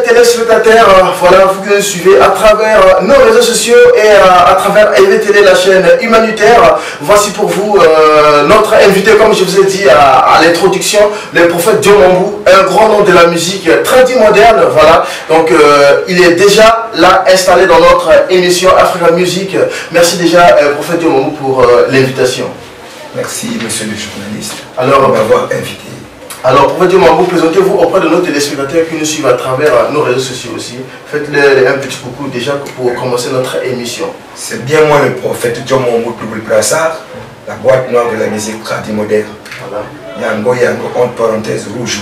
téléspectateurs, voilà, vous que nous suivez à travers nos réseaux sociaux et à travers EVTélé, la chaîne humanitaire. Voici pour vous notre invité, comme je vous ai dit à l'introduction, le prophète Dio Mambou, un grand nom de la musique tradie moderne. Voilà, donc il est déjà là installé dans notre émission Africa Music. Merci déjà, prophète Dio Mambou, pour l'invitation. Merci, monsieur le journaliste, alors, pour m'avoir invité. Alors, prophète Dio Mambou, présentez-vous auprès de nos téléspectateurs qui nous suivent à travers nos réseaux sociaux aussi. Faites-leur un petit coucou déjà pour commencer notre émission. C'est bien moi le prophète Dio Mambou Double Brassard, la boîte noire de la musique tradie moderne. Voilà. Yango, entre parenthèses, rouge.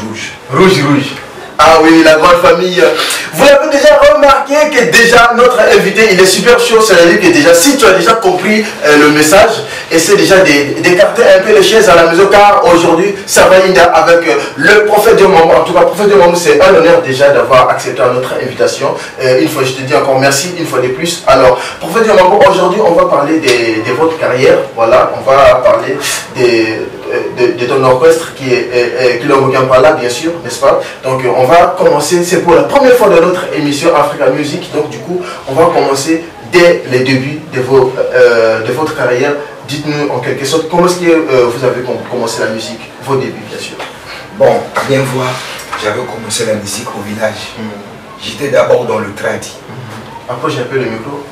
Rouge. Ah oui, la grande famille. Vous l'avez déjà remarqué que déjà notre invité, il est super chaud, c'est-à-dire que déjà, si tu as déjà compris le message, essaie déjà d'écarter un peu les chaises à la maison, car aujourd'hui, ça va avec le prophète Dio Mambou. En tout cas, prophète Dio Mambou, c'est un honneur déjà d'avoir accepté notre invitation. Une fois, je te dis encore merci, une fois de plus. Alors, prophète Dio Mambou, aujourd'hui, on va parler de votre carrière. Voilà, on va parler de ton orchestre qui est Kilombo-Kampala, bien sûr, n'est-ce pas? Donc on va commencer, c'est pour la première fois de notre émission Africa Music, donc du coup on va commencer dès les débuts de votre carrière. Dites-nous en quelque sorte comment est-ce que vous avez commencé la musique, vos débuts bien sûr. Bon, à bien voir, j'avais commencé la musique au village. J'étais d'abord dans le tradi. Approche un peu le micro.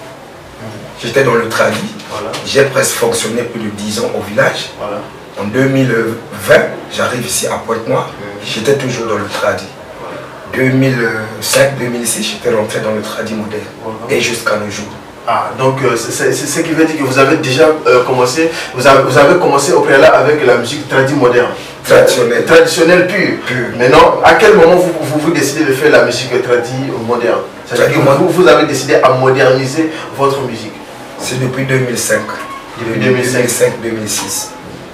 J'étais dans le tradi. Voilà. J'ai presque fonctionné plus de 10 ans au village. Voilà. En 2020, j'arrive ici à Pointe-Noire. J'étais toujours dans le tradi. 2005-2006, j'étais rentré dans le tradi moderne. Et jusqu'à nos jours. Ah, donc c'est ce qui veut dire que vous avez déjà commencé, vous avez commencé au préalable avec la musique tradi moderne. Traditionnelle pure. Maintenant, à quel moment vous décidez de faire la musique tradi moderne? C'est-à-dire que vous avez décidé à moderniser votre musique. C'est depuis 2005. Depuis 2005-2006.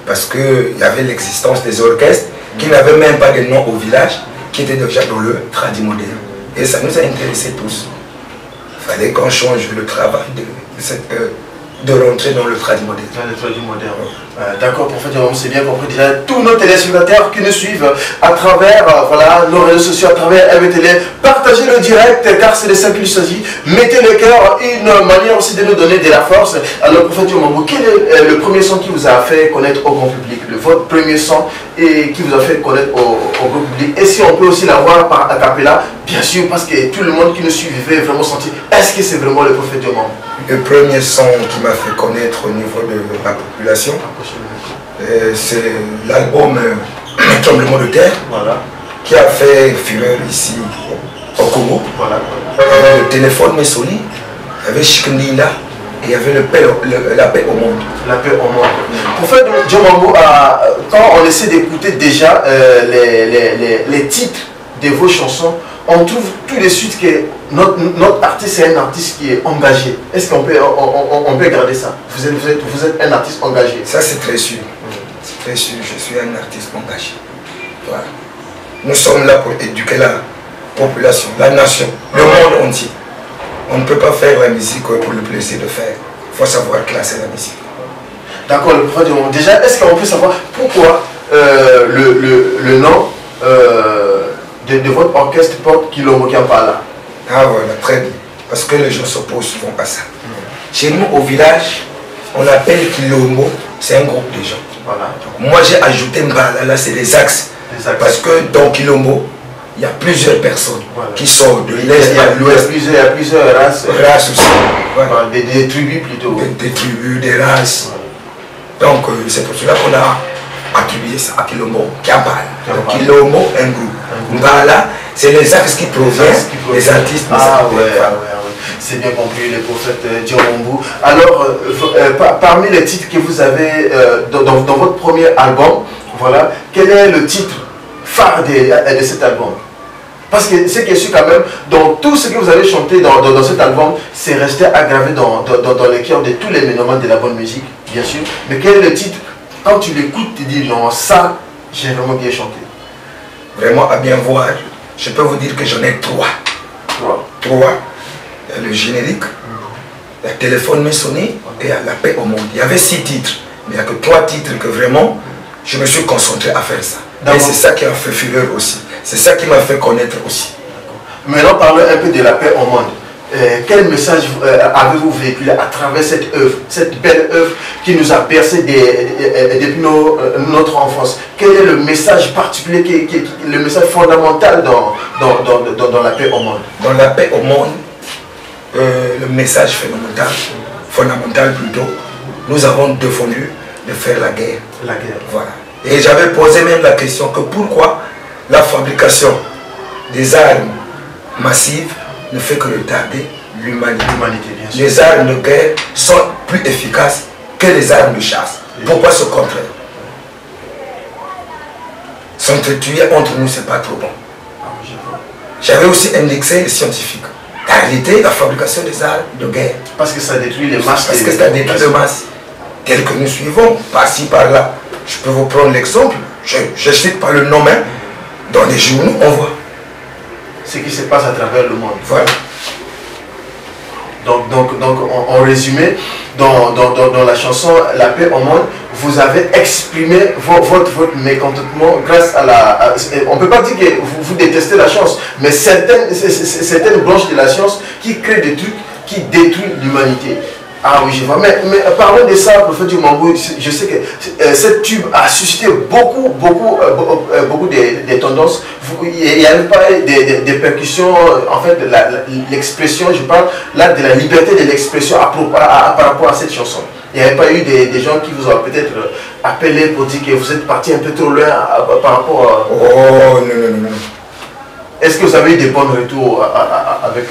Parce qu'il y avait l'existence des orchestres qui n'avaient même pas de nom au village, qui étaient déjà dans le tradi moderne. Et ça nous a intéressés tous. Il fallait qu'on change le travail de rentrer dans le tradi moderne. Dans le tradi moderne. D'accord, prophète, c'est bien compris déjà. Tous nos téléspectateurs qui nous suivent à travers voilà, nos réseaux sociaux, à travers EVTélé, partagez le direct car c'est de ça qu'il s'agit. Mettez le cœur, une manière aussi de nous donner de la force. Alors, prophète Mambou, quel est le premier son qui vous a fait connaître au grand public? Votre premier son et qui vous a fait connaître au grand public? Et si on peut aussi l'avoir par a cappella, bien sûr, parce que tout le monde qui nous suivait vraiment sentir, est-ce que c'est vraiment le prophète Mambou? Le premier son qui m'a fait connaître au niveau de la population, c'est l'album Tremblement de terre, voilà, qui a fait fureur ici au Congo. Voilà. Le téléphone m'est sonné, il y avait Chikndila et il y avait la paix au monde. La paix au monde. Prophète Dio Mambou, quand on essaie d'écouter déjà les titres de vos chansons, on trouve tout de suite que notre artiste est un artiste qui est engagé. Est-ce qu'on peut, on peut garder ça? Vous êtes un artiste engagé. Ça c'est très sûr. C'est très sûr, je suis un artiste engagé. Voilà. Nous sommes là pour éduquer la population, la nation, le monde entier. On ne peut pas faire la musique pour le plaisir de faire. Il faut savoir classer la musique. D'accord, le prophète Dio Mambou. Déjà, est-ce qu'on peut savoir pourquoi le nom de votre orchestre porte Kilombo-Kampala? Ah voilà, très bien. Parce que les gens s'opposent souvent à ça. Chez nous, au village, on appelle Kilombo, c'est un groupe de gens. Voilà. Donc, moi, j'ai ajouté Mbala, là, c'est les axes. Parce que dans Kilombo, il y a plusieurs personnes qui sont de l'Est à l'Ouest. Il y a plusieurs races. Races aussi. Voilà. Des tribus plutôt. Des tribus, des races. Voilà. Donc, c'est pour cela qu'on a attribué ça à Kilombo, Kampala. Donc, Kilombo, un groupe. Mbala, c'est les axes qui proviennent des artistes. Ah ouais, c'est bien compris, le prophète Dio Mambou. Alors, parmi les titres que vous avez dans votre premier album, voilà, quel est le titre phare de cet album? Parce que c'est sûr quand même, dans tout ce que vous avez chanté dans cet album, c'est resté aggravé dans les cœurs de tous les mélomanes de la bonne musique, bien sûr. Mais quel est le titre? Quand tu l'écoutes, tu te dis non, ça, j'ai vraiment bien chanté. Vraiment, à bien voir, je peux vous dire que j'en ai trois. Il y a le générique, le téléphone m'est sonné et il y a la paix au monde. Il y avait 6 titres, mais il n'y a que 3 titres que vraiment, je me suis concentré à faire ça. Et c'est ça qui a fait fureur aussi. C'est ça qui m'a fait connaître aussi. Maintenant, parlons un peu de la paix au monde. Quel message avez-vous véhiculé à travers cette œuvre, cette belle œuvre qui nous a bercé depuis notre enfance? Quel est le message particulier, le message fondamental dans la paix au monde? Dans la paix au monde, le message fondamental plutôt, nous avons défendu de faire la guerre. La guerre. Voilà. Et j'avais posé même la question que pourquoi la fabrication des armes massives ne fait que retarder l'humanité. Les armes de guerre sont plus efficaces que les armes de chasse. Pourquoi ce contraire? S'entretuer entre nous, c'est pas trop bon. J'avais aussi indexé les scientifiques. En réalité, la fabrication des armes de guerre. Parce que ça détruit les masses. Parce que ça détruit les masses. Telles que nous suivons, par-ci, par-là. Je peux vous prendre l'exemple, je cite pas le nom, mais dans les journaux, on voit ce qui se passe à travers le monde. Voilà. Donc en résumé, dans la chanson La paix au monde, vous avez exprimé votre mécontentement grâce à on ne peut pas dire que vous détestez la science, mais certaines branches de la science qui créent des trucs qui détruisent l'humanité. Ah oui, je vois. Mais parlons de ça, prophète du Mambou. Je sais que cette tube a suscité beaucoup de tendances. Il y a pas des percussions, en fait, l'expression, je parle là de la liberté de l'expression par rapport à cette chanson. Il n'y avait pas eu des gens qui vous ont peut-être appelé pour dire que vous êtes parti un peu trop loin par rapport à... Oh, non. Est-ce que vous avez eu des bons retours avec...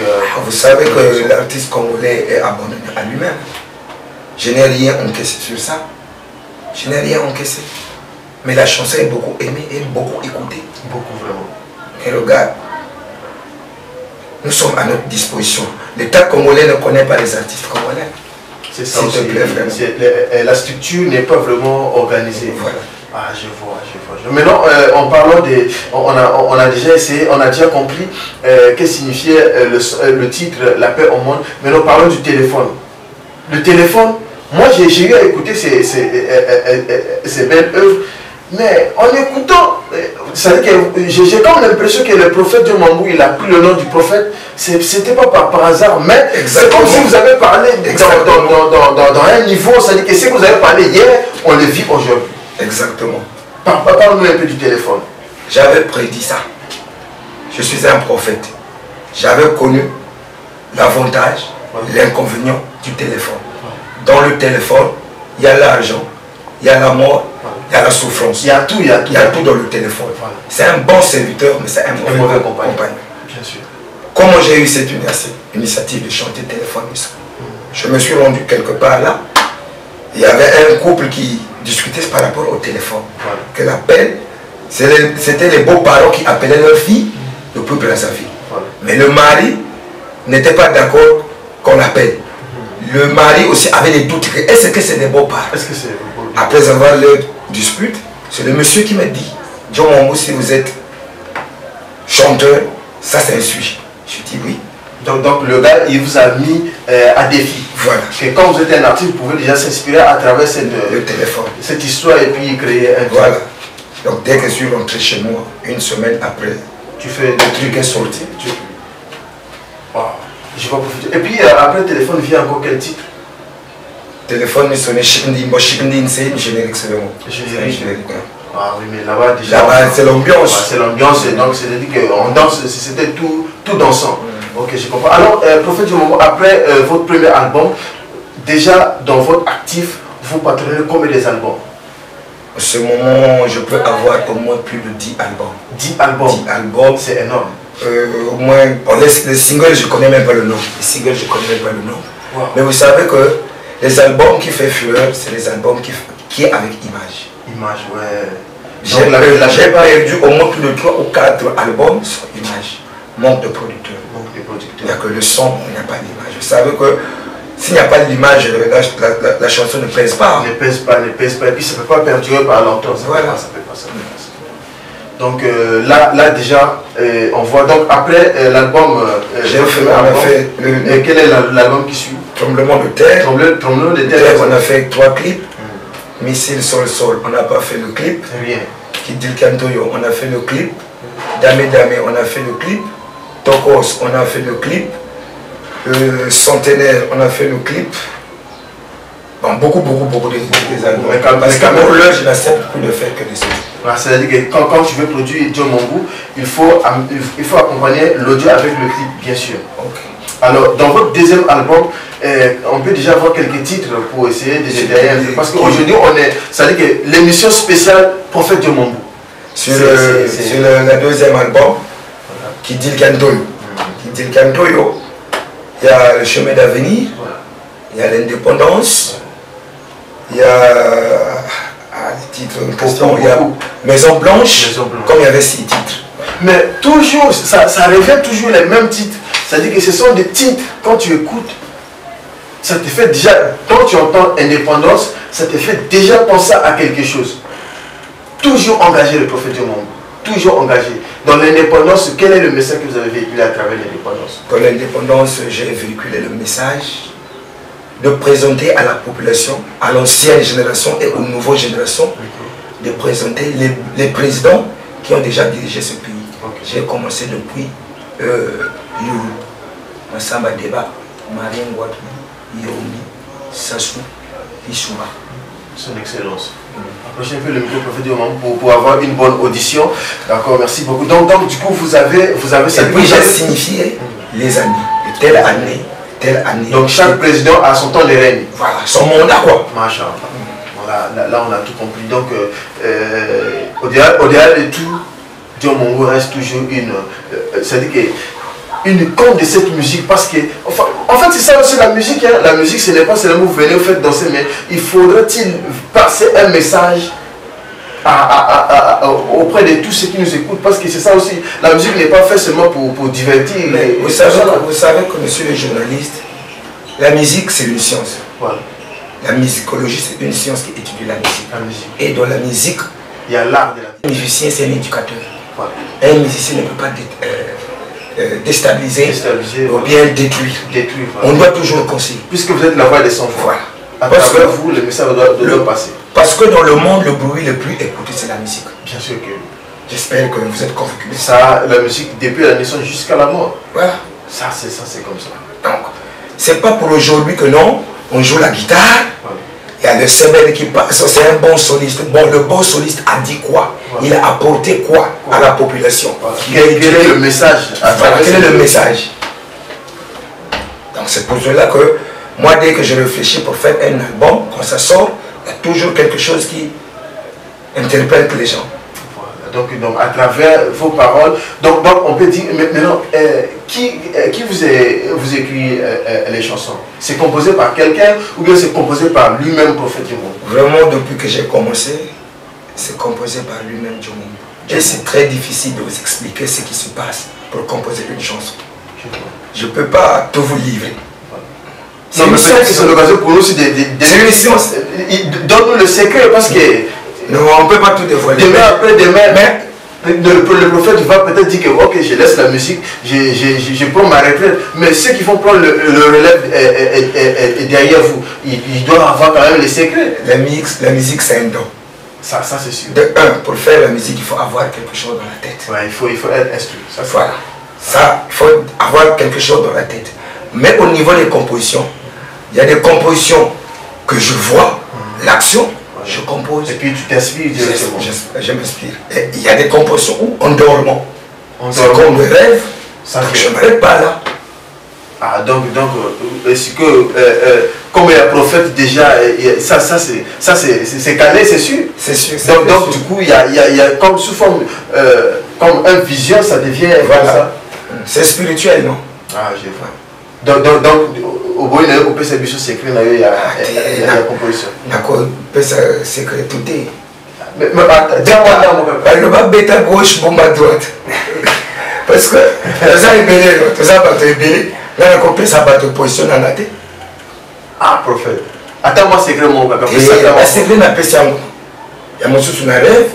Vous savez que l'artiste congolais est abandonné à lui-même. Je n'ai rien encaissé sur ça. Je n'ai rien encaissé. Mais la chanson est beaucoup aimée et beaucoup écoutée. Beaucoup, vraiment. Et regarde, nous sommes à notre disposition. L'État congolais ne connaît pas les artistes congolais. C'est ça aussi. La structure n'est pas vraiment organisée. Voilà. Ah, je vois. Maintenant, en parlant de... On a déjà essayé, on a déjà compris que signifiait le titre La paix au monde. Maintenant, parlons du téléphone. Le téléphone, moi j'ai eu à écouter ces belles œuvres, mais en écoutant, j'ai comme l'impression que le prophète de Mambou, il a pris le nom du prophète. C'était pas par hasard, mais c'est comme si vous avez parlé dans un niveau, c'est-à-dire que ce que vous avez parlé hier, on le vit aujourd'hui. Exactement. Parle-nous un peu du téléphone. J'avais prédit ça. Je suis un prophète. J'avais connu l'avantage, l'inconvénient du téléphone. Dans le téléphone, il y a l'argent, il y a la mort, il y a la souffrance. Il y a tout, il y a tout dans le téléphone. C'est un bon serviteur, mais c'est un mauvais compagnon. Bien sûr. Comment j'ai eu cette initiative de chanter téléphone? Je me suis rendu quelque part là. Il y avait un couple qui discutait par rapport au téléphone. Voilà. Que l'appel, c'était les beaux-parents qui appelaient leur fille le plus près de sa fille. Voilà. Mais le mari n'était pas d'accord qu'on l'appelle. Le mari aussi avait des doutes. Est-ce que c'est des beaux-parents? Après avoir leur dispute, c'est le monsieur qui m'a dit, John Mambou, si vous êtes chanteur, ça c'est un sujet. Je dis oui. Donc le gars, il vous a mis à défi. Voilà. Que quand vous êtes un artiste, vous pouvez déjà s'inspirer à travers le téléphone. Cette histoire et puis créer un truc. Voilà. Donc dès que je suis rentré chez moi, une semaine après, tu fais le truc est sorti. Wow. Je vais profiter. Et puis après le téléphone vient encore quel titre? Téléphone, il sonnait Shikndin, c'est une générique seulement. Générique. Ah oui, mais là-bas déjà. Là-bas, c'est l'ambiance. C'est l'ambiance, donc c'est-à-dire qu'on danse, c'était tout dansant. Ok, je comprends. Alors, prophète du Mambou, après votre premier album, déjà dans votre actif, vous patronnez combien d'albums? En ce moment, je peux avoir au moins plus de 10 albums. 10 albums? 10 albums. C'est énorme. Au moins, les singles, je ne connais même pas le nom. Les singles, je ne connais même pas le nom. Wow. Mais vous savez que les albums qui font fureur, c'est les albums qui est avec image. Image, ouais. J'ai perdu au moins plus de 3 ou 4 albums sur image. Manque de producteurs. Il n'y a que le son, il n'y a pas d'image. Vous savez que s'il n'y a pas d'image, la chanson ne pèse pas. Ne pèse pas. Et puis ça ne peut pas perdurer par longtemps. Voilà. Ça peut pas. Donc là déjà, on voit donc après l'album. Quel est l'album qui suit? Tremblement de terre. Tremblement de terre. On a fait 3 clips. Missile, sol, sol. On n'a pas fait le clip. Rien. Kidil Kantoyo, on a fait le clip. Dame, Dame, on a fait le clip. Tokos, on a fait le clip. Centenaire, on a fait le clip. Bon, beaucoup des albums. Parce qu'à mon l'heure, je n'accepte plus de faire que des choses. C'est-à-dire que quand tu veux produire John Mambou, il faut accompagner l'audio avec le clip, bien sûr. Okay. Alors, dans votre deuxième album, on peut déjà avoir quelques titres pour essayer de se derrière. Parce qu'aujourd'hui, c'est-à-dire que l'émission spéciale Prophète John Mambou. Sur le deuxième album, qui dit le Cantoyo. Qui dit le Cantoyo, il y a le chemin d'avenir, il y a l'indépendance, il y a les titres importants, il y a Maison Blanche, comme il y avait 6 titres. Mais toujours, ça revient toujours les mêmes titres. C'est-à-dire que ce sont des titres, quand tu écoutes, ça te fait déjà, quand tu entends indépendance, ça te fait déjà penser à quelque chose. Toujours engagé le prophète du monde. Toujours engagé. Dans l'indépendance, quel est le message que vous avez véhiculé à travers l'indépendance? Dans l'indépendance, j'ai véhiculé le message de présenter à la population, à l'ancienne génération et aux nouvelles générations, de présenter les présidents qui ont déjà dirigé ce pays. J'ai commencé depuis Youlou, Massamba Deba, Marien Ouattara, Yomi, Sassou, Issouma. Son excellence. Approchez un peu le micro prophète du moment pour avoir une bonne audition. D'accord, merci beaucoup. Donc du coup, vous avez ça. Et puis j'ai signifié les années, de telle année, telle année. Donc chaque président a son temps de règne. Voilà, son mandat quoi. Machin. Voilà, là on a tout compris. Donc au-delà de tout, John Mambou reste toujours c'est-à-dire que une icône de cette musique, parce que en fait c'est ça aussi la musique, hein. La musique ce n'est pas seulement vous venez vous faites danser, mais il faudrait-il passer un message auprès de tous ceux qui nous écoutent, parce que c'est ça aussi, la musique n'est pas faite seulement pour divertir. Mais vous savez que monsieur le journaliste, la musique c'est une science. Voilà. La musicologie c'est une science qui étudie la musique. Et dans la musique, il y a l'art de la musique. Un musicien c'est un éducateur. Voilà. Un musicien ne peut pas déstabiliser ou bien détruire. Voilà. On doit toujours le conseiller. Puisque vous êtes la voix des sans voix. Voilà. À travers vous, le message doit passer. Parce que dans le monde, le bruit le plus écouté, c'est la musique. Bien sûr que oui. J'espère que vous êtes convaincus. Ça, la musique, depuis la naissance jusqu'à la mort. Voilà. Ça, c'est comme ça. Donc, c'est pas pour aujourd'hui que non, on joue la guitare. Voilà. Il y a le semelle qui passe, c'est un bon soliste. Bon, le bon soliste a dit quoi? Voilà. Il a apporté quoi à la population? Voilà. Quel est le message? Voilà, quel est le message? Donc c'est pour cela que moi, dès que je réfléchis pour faire un album, quand ça sort, il y a toujours quelque chose qui interpelle les gens. Voilà. Donc à travers vos paroles, donc on peut dire maintenant, qui vous écrit les chansons? C'est composé par quelqu'un ou bien c'est composé par lui-même, prophète du monde? Vraiment, depuis que j'ai commencé, c'est composé par lui-même du monde. Et c'est très difficile de vous expliquer ce qui se passe pour composer une chanson. Je ne peux pas tout vous livrer. Non, mais c'est l'occasion pour nous aussi de une science. Donne-nous le secret parce que... Non, on ne peut pas tout dévoiler. Demain, après-demain, le prophète va peut-être dire que ok, je laisse la musique, je prends ma retraite. Mais ceux qui vont prendre le relève derrière vous, ils doivent avoir quand même les secrets. La musique c'est un don. Ça c'est sûr. De un, pour faire la musique, il faut avoir quelque chose dans la tête. Ouais, il faut être instruit. Voilà. Ça, il faut avoir quelque chose dans la tête. Mais au niveau des compositions, il y a des compositions que je vois, l'action, je compose. Et puis tu t'inspires directement. Je m'inspire. Et il y a des compositions où on dormant. C'est comme le rêve, donc je ne m'arrête pas là. Ah, donc est-ce que, comme il y a prophète déjà, ça c'est calé, c'est sûr. C'est sûr. Donc du coup, il y a comme sous forme, comme un vision, ça devient voilà. Ça. C'est spirituel, non? Ah, j'ai vu. Donc, au bout de on peut s'habituer secret, il y a la composition. D'accord, on peut secret tout est. Mais attends, le bas bête à gauche, bombe à droite. Parce que, ça est belé, ça va te belé. Là, on peut ça va te positionner dans la tête. Ah, prophète. Attends-moi secret, mon papa. La secret n'a pas ça. Il y a mon sous sur la rêve.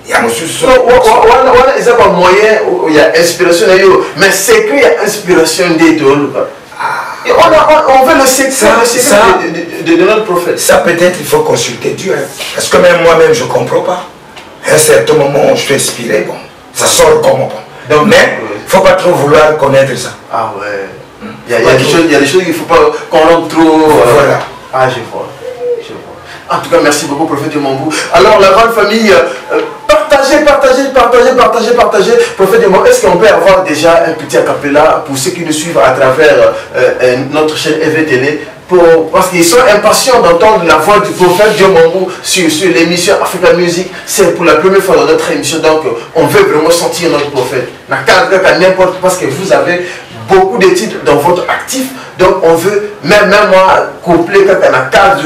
Il y a mon sous sur la rêve. Il y a pas moyen, il y a inspiration, mais secret, il y a inspiration des tout. On veut le secret de notre prophète. Ça peut-être il faut consulter Dieu. Hein. Parce que même moi-même je ne comprends pas. À un certain moment je suis inspiré, bon, ça sort comment bon. Donc, mais il ne faut pas trop vouloir connaître ça. Ah ouais. Il y a des choses qu'il ne faut pas qu'on rentre trop. Voilà. Ah, je vois. En tout cas, merci beaucoup, prophète Yomambou. Alors, la grande famille, partagez. Prophète Yomambou, est-ce qu'on peut avoir déjà un petit acapella pour ceux qui nous suivent à travers notre chaîne EVTL, parce qu'ils sont impatients d'entendre la voix du prophète Yomambou sur l'émission African Music. C'est pour la première fois dans notre émission, donc on veut vraiment sentir notre prophète. N'importe, parce que vous avez beaucoup de titres dans votre actif, donc on veut même moi coupler quand on a cadre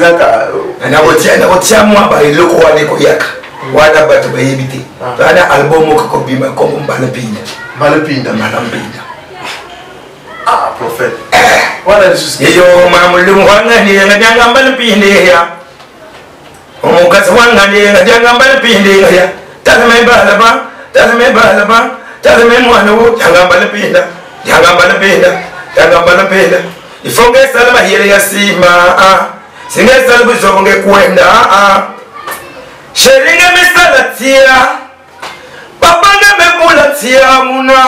ah prophète voilà les choses il faut que ça le maille ya sima c'est que ça le besoin que kwenda sheringa misalatia papa na mebulatia muna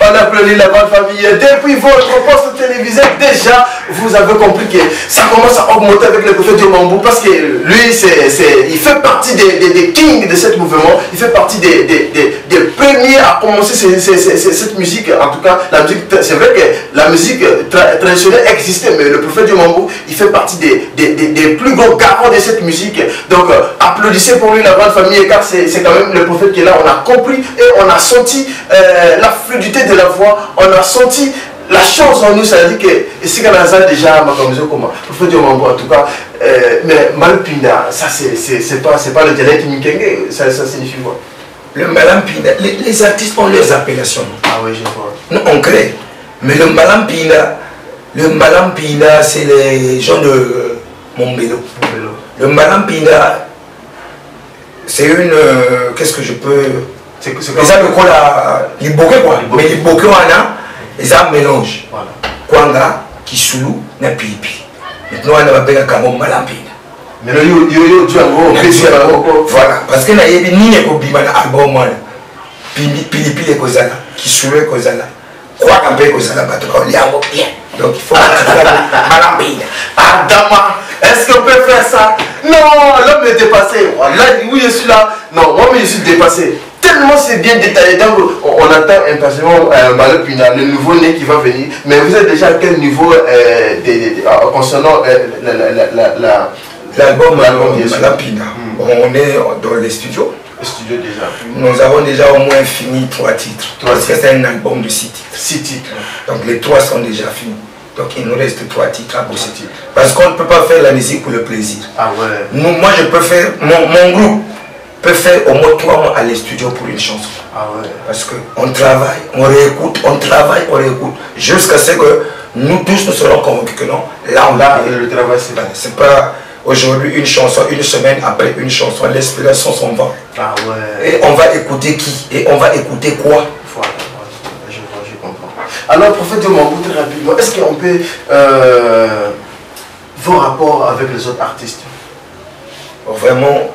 on applaudit la grande famille. Depuis votre poste télévisé, déjà, vous avez compris que ça commence à augmenter avec le prophète Yomambou, parce que lui, il fait partie des kings de ce mouvement. Il fait partie des premiers à commencer cette musique. En tout cas, la musique, c'est vrai que la musique traditionnelle existait, mais le prophète Yomambou, il fait partie des plus gros garants de cette musique. Donc, applaudissez pour lui, la grande famille, car c'est quand même le prophète qui est là. On a compris et on a senti la fluidité de la voix, on a senti la chose en nous. Ça veut dire que ici quand on a déjà ma commission comment le prophète Yomambou en tout cas, mais Malpinda, ça c'est pas le dialecte Mikenge, ça signifie quoi? Le Malampinda, les artistes ont leurs appellations. Ah oui, je vois. Nous on crée, mais le Malampinda c'est les gens de Mombelo. Le Malampinda c'est une qu'est-ce que je peux, c'est comme ça le quoi là, les bokeh quoi, mais les bokeh on a, ils ont un mélange. Kwanga, Kisulu, na Pipi. Maintenant on a appelé comme Malampinda. Mais le yo tu as gros, voilà, parce que na yebi ni ne ko bima na album moi. Pili kozala, Kisulu kozala. Kwanga pe kozala bato ko liango bien. Donc il faut Malampinda. Adama, est-ce qu'on peut faire ça? Non, l'homme est dépassé. Là, oui, je suis là. Non, moi, je suis dépassé. Tellement c'est bien détaillé. Donc, on attend impatiemment Malpinda, le nouveau-né qui va venir. Mais vous êtes déjà à quel niveau concernant l'album Malpinda? On est dans les studios. Studio déjà. Nous avons déjà au moins fini 3 titres. Parce que c'est un album de 6 titres. 6 titres. Donc les 3 sont déjà finis. Donc il nous reste 3 titres à bosser. Parce qu'on ne peut pas faire la musique pour le plaisir. Ah ouais. Moi je peux faire, mon groupe peut faire au moins 3 mois à les studios pour une chanson. Ah ouais. Parce qu'on travaille, on réécoute, on travaille, on réécoute. Jusqu'à ce que nous tous nous serons convaincus que non. Là le travail c'est pas aujourd'hui une chanson, une semaine après une chanson, l'inspiration s'en va. Ah ouais. Et on va écouter qui? Et on va écouter quoi? Voilà, je comprends. Alors, prophète Yomambou, très rapidement, est-ce qu'on peut vos rapports avec les autres artistes? Vraiment,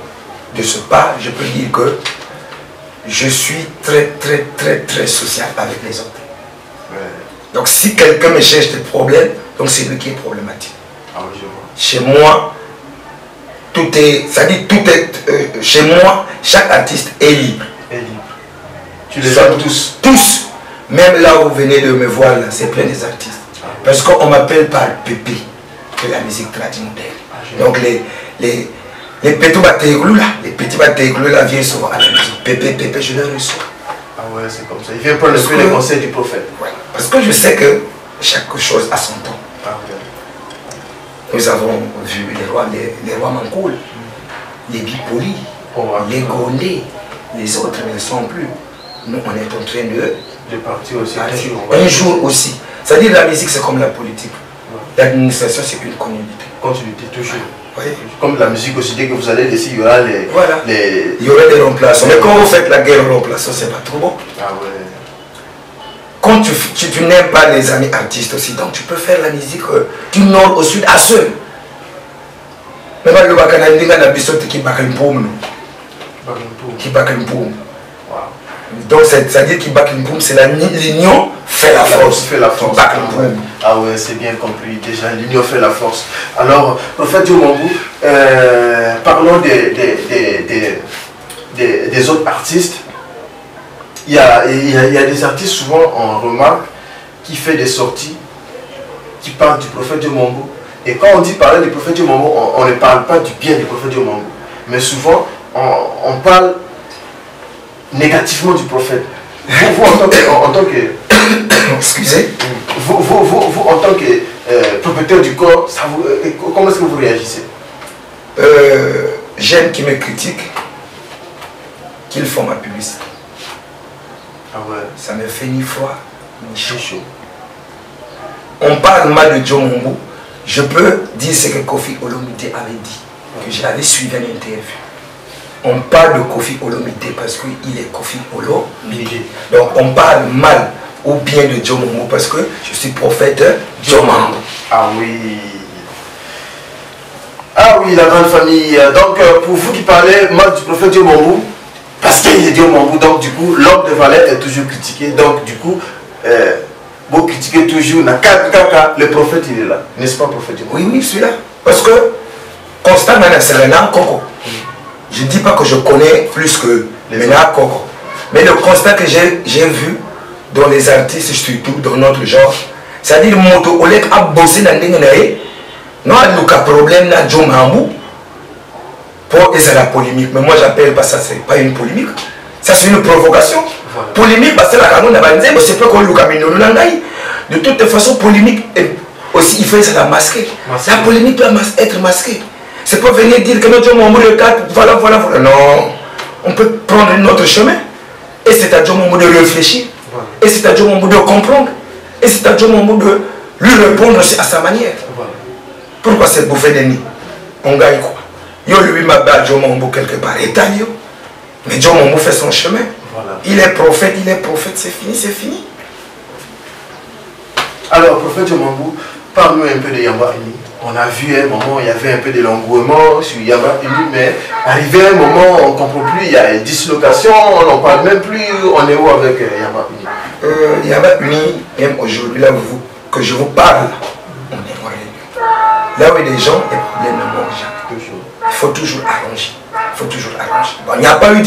de ce pas, je peux dire que je suis très social avec les autres. Ouais. Donc si quelqu'un me cherche des problèmes, donc c'est lui qui est problématique. Ah oui, je vois. Chez moi, tout est, ça dit tout est, chez moi, chaque artiste est libre. Tu les aimes tous? Tous. Même là où vous venez de me voir, c'est plein des artistes. Ah, oui. Parce qu'on m'appelle par Pépé, de la musique traditionnelle. Ah, donc les petits bataillons là, viennent souvent à la musique. Pépé, je le reçois. Ah ouais, c'est comme ça. Il vient prendre les conseils du prophète. Ouais. Parce que je sais que chaque chose a son temps. Ah, ouais. Nous avons vu les rois Mankoul, les Bipoli, les Gondé, les autres ne sont plus. Nous, on est en train de partir aussi. Un jour aussi. C'est-à-dire la musique, c'est comme la politique. Ouais. L'administration, c'est une continuité. Continuité, toujours. Oui. Comme la musique aussi, dès que vous allez laisser, il y aura les... Voilà. Il y aura des remplaçants. Mais quand vous faites la guerre aux remplaçants, c'est pas trop bon. Ah ouais. Quand tu n'aimes pas les amis artistes aussi, donc tu peux faire la musique du nord au sud à seul. Mais pas le Bakanandinga n'a pas qui bakan poum. Qui bakan poum. Donc c'est-à-dire qu'il Baklimpoum, c'est l'union fait la force. Fait la force. Ah ouais, c'est bien compris. Déjà, l'union fait la force. Alors, prophète Diomambou, parlons des autres artistes. Il y a des artistes, souvent on remarque, qui fait des sorties, qui parlent du prophète Diomambou. Et quand on dit parler du prophète Diomambou, on ne parle pas du bien du prophète Diomambou. Mais souvent, on parle négativement du prophète. Vous en tant que excusez, vous en tant que propriétaire du corps, comment est-ce que vous réagissez? J'aime qu'ils me critiquent, qu'ils font ma publicité. Ah ouais. Ça me fait ni froid ni chaud. On parle mal de Diomambou. Je peux dire ce que Kofi Olomide avait dit, que je l'avais suivi à l'interview. On parle de Kofi Olomide parce qu'il est Kofi Olomide. Donc on parle mal ou bien de Diomambou parce que je suis prophète Diomambou. Ah oui. Ah oui, la grande famille. Donc pour vous qui parlez mal du prophète Diomambou, parce qu'il est Diomambou, donc du coup l'homme de Valais est toujours critiqué. Donc du coup, vous critiquez toujours, le prophète il est là. N'est-ce pas, prophète Diomambou? Oui, oui, celui-là. Parce que Constant Nana Serena Coco. Je ne dis pas que je connais plus que Mena Coco. Mais le constat que j'ai vu dans les artistes, surtout dans notre genre, c'est-à-dire Moto Olek a bossé dans les gens. Non, il y a un problème dans Diomambou pour la polémique. Mais moi, j'appelle pas ça, c'est pas une polémique. Ça, c'est une provocation. Voilà. Polémique, parce que la canon n'a pas dit, c'est pas qu'on de toute façon, polémique, aussi, il faut ça la masquer. La polémique doit être masquée. C'est pas venir dire que notre Diomambou le 4, voilà. Non, on peut prendre notre chemin. Et c'est à Diomambou de réfléchir. Voilà. Et c'est à Diomambou de comprendre. Et c'est à Diomambou de lui répondre à sa manière. Voilà. Pourquoi c'est bouffé de nid? On gagne quoi? Yo lui m'a battu Diomambou quelque part. Italien. Mais Diomambou fait son chemin. Voilà. Il est prophète, c'est fini. Alors, prophète Diomambou, parle-nous un peu de Yamba Uni. On a vu un moment, il y avait un peu de l'engouement sur Yamba Uni, mais arrivé un moment, on ne comprend plus, il y a une dislocation, on n'en parle même plus, on est où avec Yamba Uni? Yamba Uni, même aujourd'hui, là où que je vous parle, on est en réunion. Là où il y a des gens, les problèmes ne manquent jamais. Il faut toujours arranger. Bon, il n'y a pas eu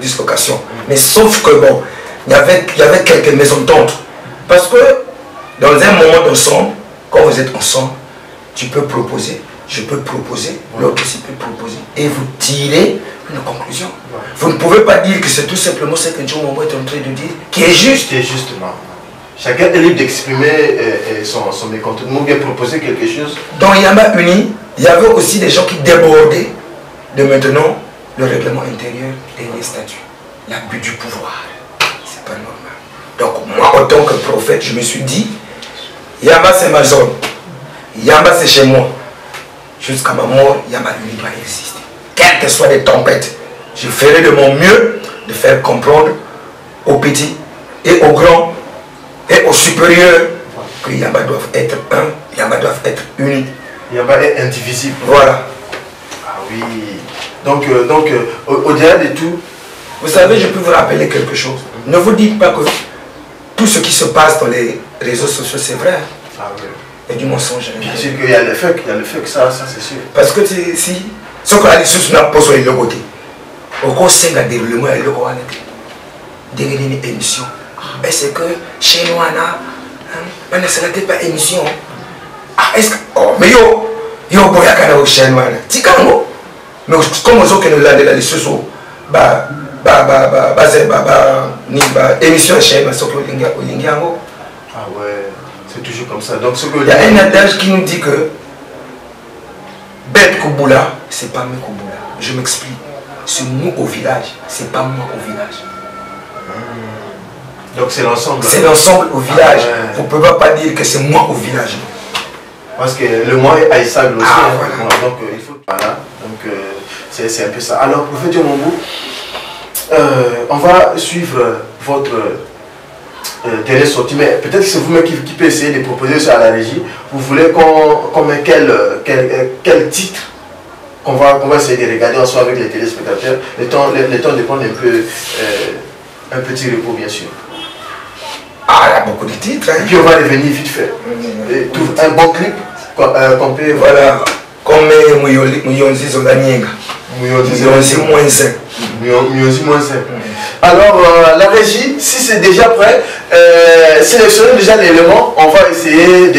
dislocation, mais sauf que bon, il y avait quelques mésententes. Parce que dans un moment d'ensemble, quand vous êtes ensemble, tu peux proposer, je peux proposer, l'autre aussi peut proposer. Et vous tirez une conclusion. Vous ne pouvez pas dire que c'est tout simplement ce que Diomambou est en train de dire, qui est juste. Non. Chacun est libre d'exprimer son mécontentement, bien proposer quelque chose. Dans Yamba Uni, il y avait aussi des gens qui débordaient de maintenant le règlement intérieur et les statuts. L'abus du pouvoir. C'est pas normal. Donc moi, en tant que prophète, je me suis dit, Yamba c'est ma zone. Yamba c'est chez moi. Jusqu'à ma mort, Yamba Uni doit exister. Quelles que soient les tempêtes, je ferai de mon mieux de faire comprendre aux petits et aux grands et aux supérieurs que Yamba doivent être un, Yamba doivent être unis. Yamba est indivisible. Voilà. Ah oui. Donc au-delà de tout, vous savez, je peux vous rappeler quelque chose. Ne vous dites pas que tout ce qui se passe dans les réseaux sociaux, c'est vrai. Ah oui. Il y a du mensonge. Bien sûr qu'il y a le fait, ça c'est sûr. Parce que si ce qu'on a dit sur n'a pas sur le côté, au cours de développement, il y a une émission. Est-ce que chez nous, on n'a pas émission? Ah, est-ce que. Oh, mais yo, boya kana au chez nous, tikango. Mais comme on que nous l'avons là, les sociaux, émission chez nous, c'est que ah ouais. C'est toujours comme ça. Donc, il y a un adage qui nous dit que bête Kouboula, c'est pas moi Kouboula. Je m'explique. C'est nous au village, c'est pas moi au village. Donc c'est l'ensemble. C'est l'ensemble au village. Ah, ouais. Vous ne pouvez pas dire que c'est moi au village. Parce que le moi est haïssable aussi. Ah, voilà. Donc il faut. Voilà. Donc c'est un peu ça. Alors, prophète Diomambou, on va suivre votre. Télé sortie, mais peut-être que c'est vous-même qui peut essayer de proposer ça à la régie. Vous voulez qu'on met quel titre qu'on va essayer de regarder ensemble avec les téléspectateurs. Le temps dépend un peu un petit repos bien sûr. Ah, il y a beaucoup de titres. Hein. Et puis on va revenir vite fait. Un bon clip qu'on peut... Voilà, comme Muyonzi Zodanyenga. Muyonzi moins 5. Muyonzi moins 5. Alors, la régie, si c'est déjà prêt, sélectionnez déjà l'élément, on va essayer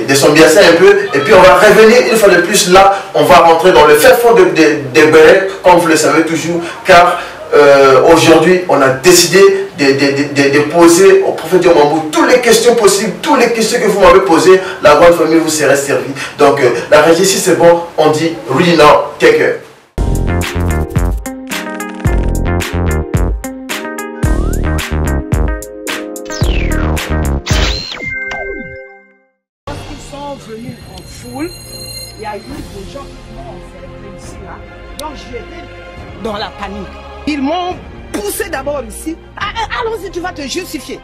de s'ambiancer un peu, et puis on va revenir une fois de plus là, on va rentrer dans le fait fond des bérets, comme vous le savez toujours, car aujourd'hui, on a décidé de poser au prophète Diomambou toutes les questions possibles, toutes les questions que vous m'avez posées, la grande famille vous sera servie. Donc, la régie, si c'est bon, on dit « Ready now, take care ». Venus en foule, il y a eu des gens qui m'ont enfermé ici, là. Donc j'étais dans la panique. Ils m'ont poussé d'abord ici. Allons-y, tu vas te justifier.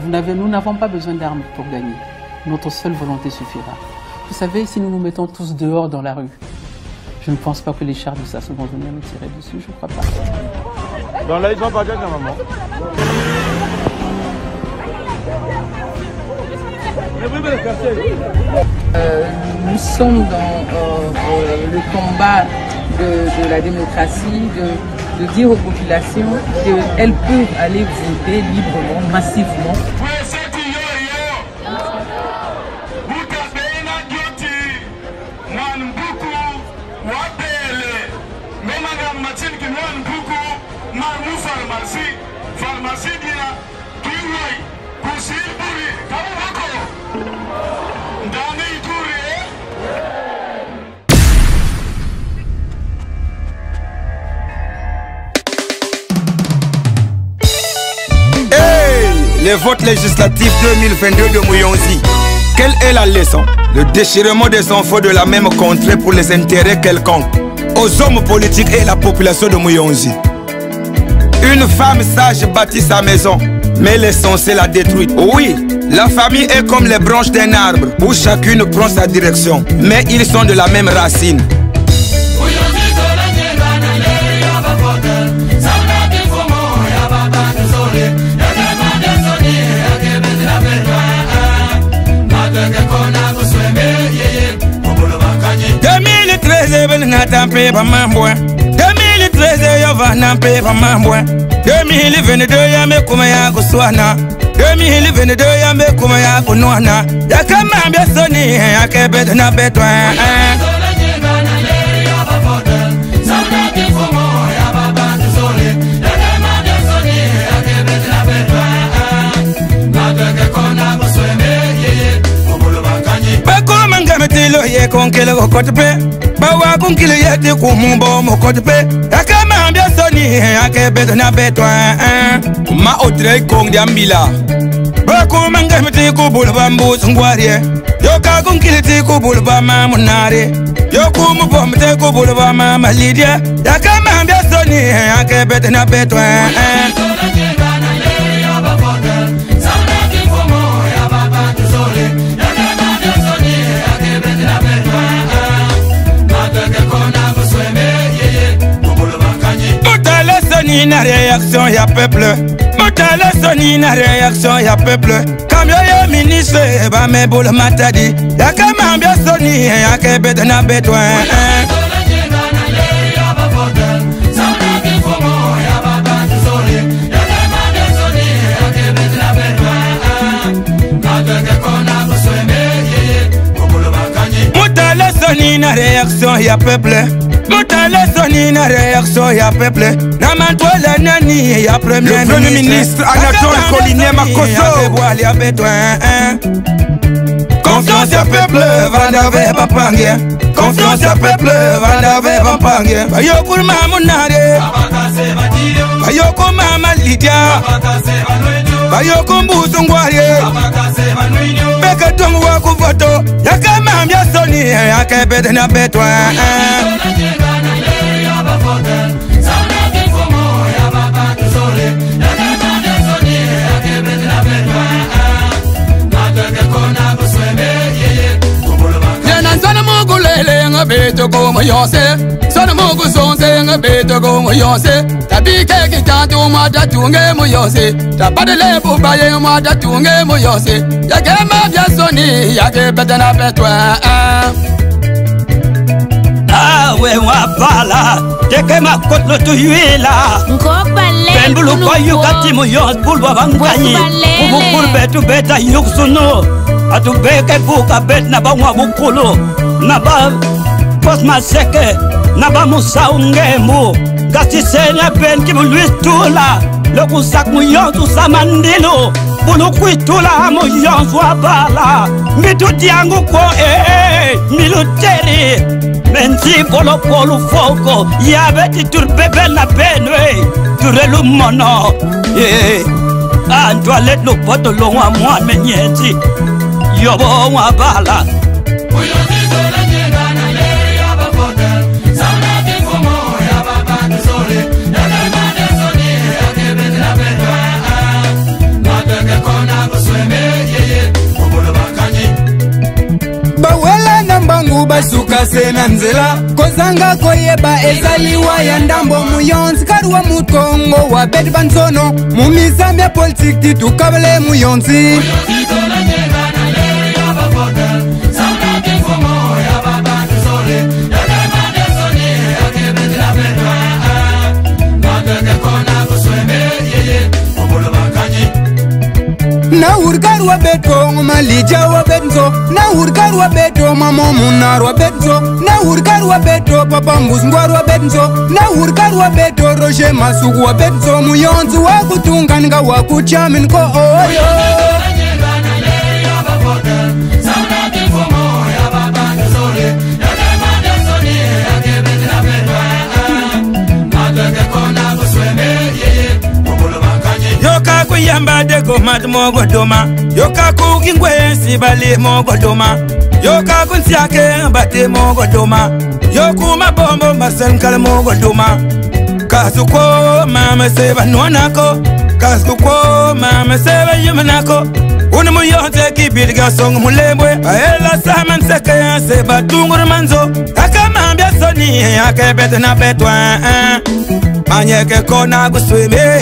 Nous n'avons pas besoin d'armes pour gagner. Notre seule volonté suffira. Vous savez, si nous nous mettons tous dehors dans la rue, je ne pense pas que les chars de Sassou vont venir nous tirer dessus, je ne crois pas. Dans là, ils vont pas dire maman. Nous sommes dans le combat de la démocratie, de dire aux populations qu'elles peuvent aller voter librement, massivement. Les votes législatifs 2022 de Muyonzi. Quelle est la leçon? Le déchirement des enfants de la même contrée pour les intérêts quelconques. Aux hommes politiques et la population de Muyonzi. Une femme sage bâtit sa maison, mais l'essentiel la détruit. Oui, la famille est comme les branches d'un arbre, où chacune prend sa direction, mais ils sont de la même racine. Natampe pa mambwa 2013 yo va nampe pa mambwa 2022 ya me kuma ya kuswana 2022 ya me kuma ya kunwana ya kama mbia soni ya kebet na betwa bakoma ngametilo ye konkele ko kotpe bawa kunkile yete kumumbo mokotepe akama ambia soni akebet na betwa ma otre kong diambila bakuma ngamete ko bulba mbuzu ngwarie yoka kunkile ti ko bulba mamunare yokumu bomte ko bulba mama lidia akama ambia soni akebet na betwa na réaction ya peuple Motala soni na réaction ya peuple Kamyo ya ministre ba me bolo matadi Ya kama ambia soni ya kebet na betwa Motala soni na réaction ya peuple Motala soni na réaction ya peuple na mantola nani ya premier ministre Anatole Collinet Makoso Confiance ya peuple vanda ve papange Confiance ya peuple vanda ve papange Bayokul mamunare Bayoko mama Lydia Bayoko mbuzu ngwarie Beke tongu waku voto Yaka mambia soni yake bete na betwa beto como yonse Sono mogu zonse nga beto como yonse Tabi keki tantu mata tunge mu yonse Tapadele bubaye mata tunge mu yonse Yake mabya soni yake betena betwa Awe wapala Teke makotlo tu yuela Ben bulu kwa yukati mu yons bulwa banganyi Ubu kurbe tu beta yuksuno Atu beke buka bet naba wabukulu Naba posma seke Naba musa ungemu Gasi senya ben kimu luis tula Loku sak mu yons usamandilo Bulu kuitula mu yons wapala Mitu tiangu ko milu teri Menti polo polo fogo Yabeti turbebe na benwe Turelu mono Antoilet lo poto lo wa mwa menyeti Yobo wa bala Basuka sena nzela Kozanga koyeba ezaliwa ya ndambo muyonzi Karuwa mutongo wa beti banzono Mumizami ya politik titu kabale muyonzi Na urgar wa beto malija wa benzo Na urgar wa beto mamo munar wa benzo Na urgar wa beto papa mbusngwar wa benzo Na urgar wa beto roje masugu wa benzo Muyonzi wa kutunga wa kuchamin ko oyo Yoka kuyamba deko mat mogo doma Yoka kukingwe sibali mogo doma Yoka kunsiake bate mogo doma Yoku mabombo masankal mogo doma Kasuko mama seba nuanako Kasuko mama seba yumanako Unu muyonte kibirga song mulebwe Aela saman seke seba tungur manzo Akamambia soni ake bete na betwa Manyeke kona kusweme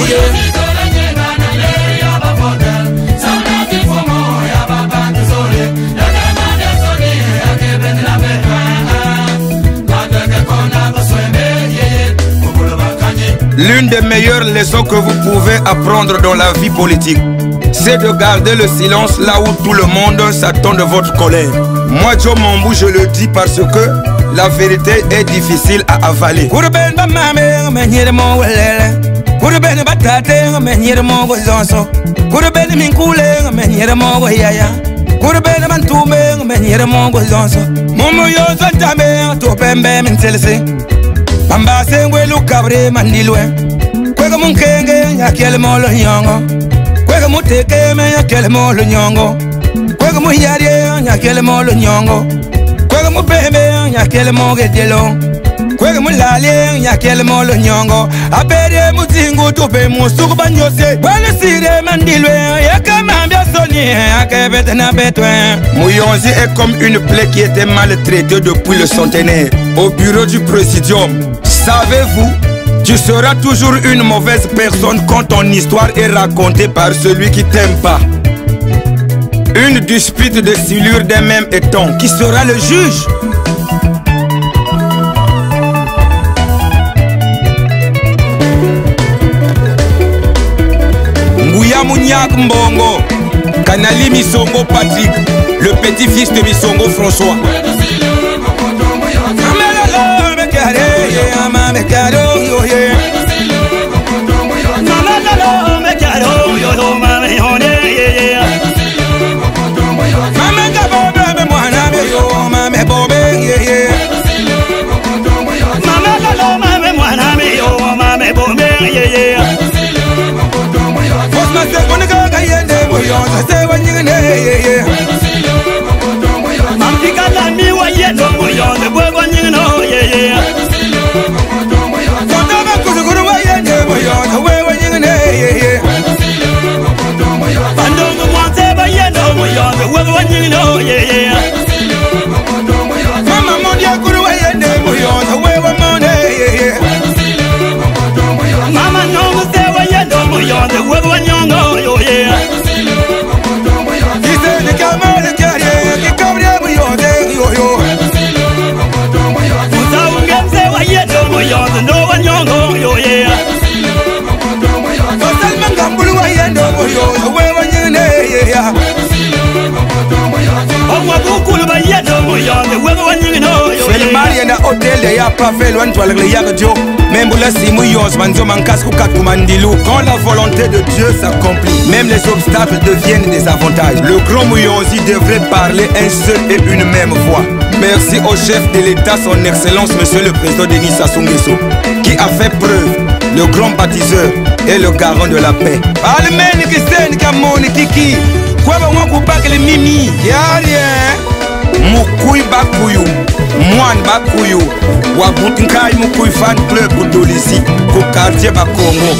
L'une des meilleures leçons que vous pouvez apprendre dans la vie politique, c'est de garder le silence là où tout le monde s'attend de votre colère. Moi, Joe Mambou, je le dis parce que la vérité est difficile à avaler. Pamba sengwe lukabre mandilwe Kwega munkenge nyakele molo nyongo Kwega muteke me nyakele molo nyongo Kwega muhiarie nyakele molo nyongo Kwega mubebe nyakele moge delo Kwega mulale nyakele molo nyongo Abere muzingu tupe musuku banyose Wale sire mandilwe Yaka mambia soni Yaka bete na betwe Muyonzi est comme une plaie qui était maltraitée depuis le centenaire Au bureau du présidium. Savez-vous, tu seras toujours une mauvaise personne quand ton histoire est racontée par celui qui t'aime pas. Une dispute de silure des mêmes étons. Qui sera le juge? Mbouya Mouniak Mbongo, Kanali Misongo Patrick, le petit-fils de Misongo François. Mama me caro yo ye. Mama lalo me caro yo mama yone ye. Mama gabobe me mwana me yo mama bobe ye. Mama lalo mama mwana me yo mama bobe ye. Fos ma se konika ga yende mo yo se wanyine ye. Mamti kala mi wa ye no mo yo ne bo wanyine no ye. Mama mondia kuru wayende muyonze wewe wanyongo yo yeah Kisende kamale kare kikabye muyonze yo yo Uzaungemze wayedo muyonze no wanyongo yo yeah Kosalman gambulu wayendo muyonze wewe nyine yeah Felmari na hôtel de ya pas fait loin toi le yagjo même la simu yos manzo mankas ku kat kumandilu quand la volonté de Dieu s'accomplit même les obstacles deviennent des avantages. Le grand Muyonzi devrait parler un seul et une même voix. Merci au chef de l'État, son excellence monsieur le président Denis Sassou Nguesso qui a fait preuve, le grand baptiseur et le garant de la paix. Almen qui sen kamoni kiki kwa ba mwa kubakele mimi yariye Mukuy bakuyu, mwan bakuyu, wabutinkai mukuy fan club kudolisi, ku quartier bakongo.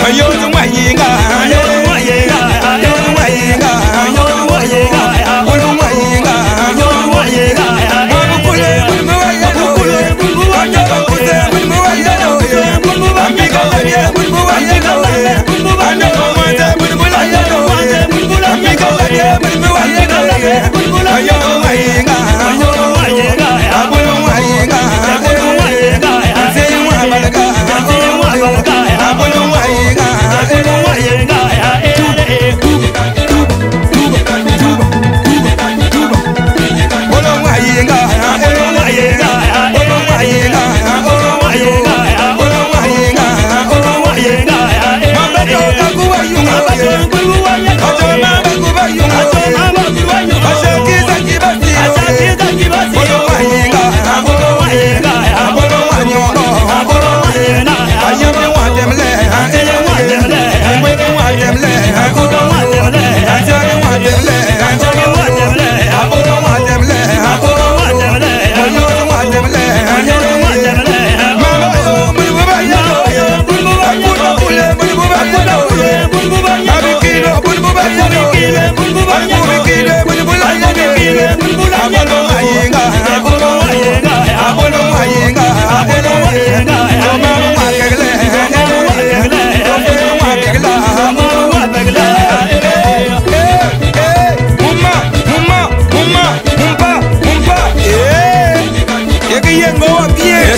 Ayono wayenga, ayono wayenga, ayono wayenga, ayono wayenga, ayono wayenga, ayono wayenga. Mabukule, mabukule, mabukule, mabukule, mabukule, amiga wanye, mabukule, amiga wanye, mabukule, amiga wanye, mabukule. Ayono wayenga, ayono wayenga, ayono wayenga, ayono wayenga, ayono wayenga, ayono wayenga, ayono wayenga, ayono wayenga,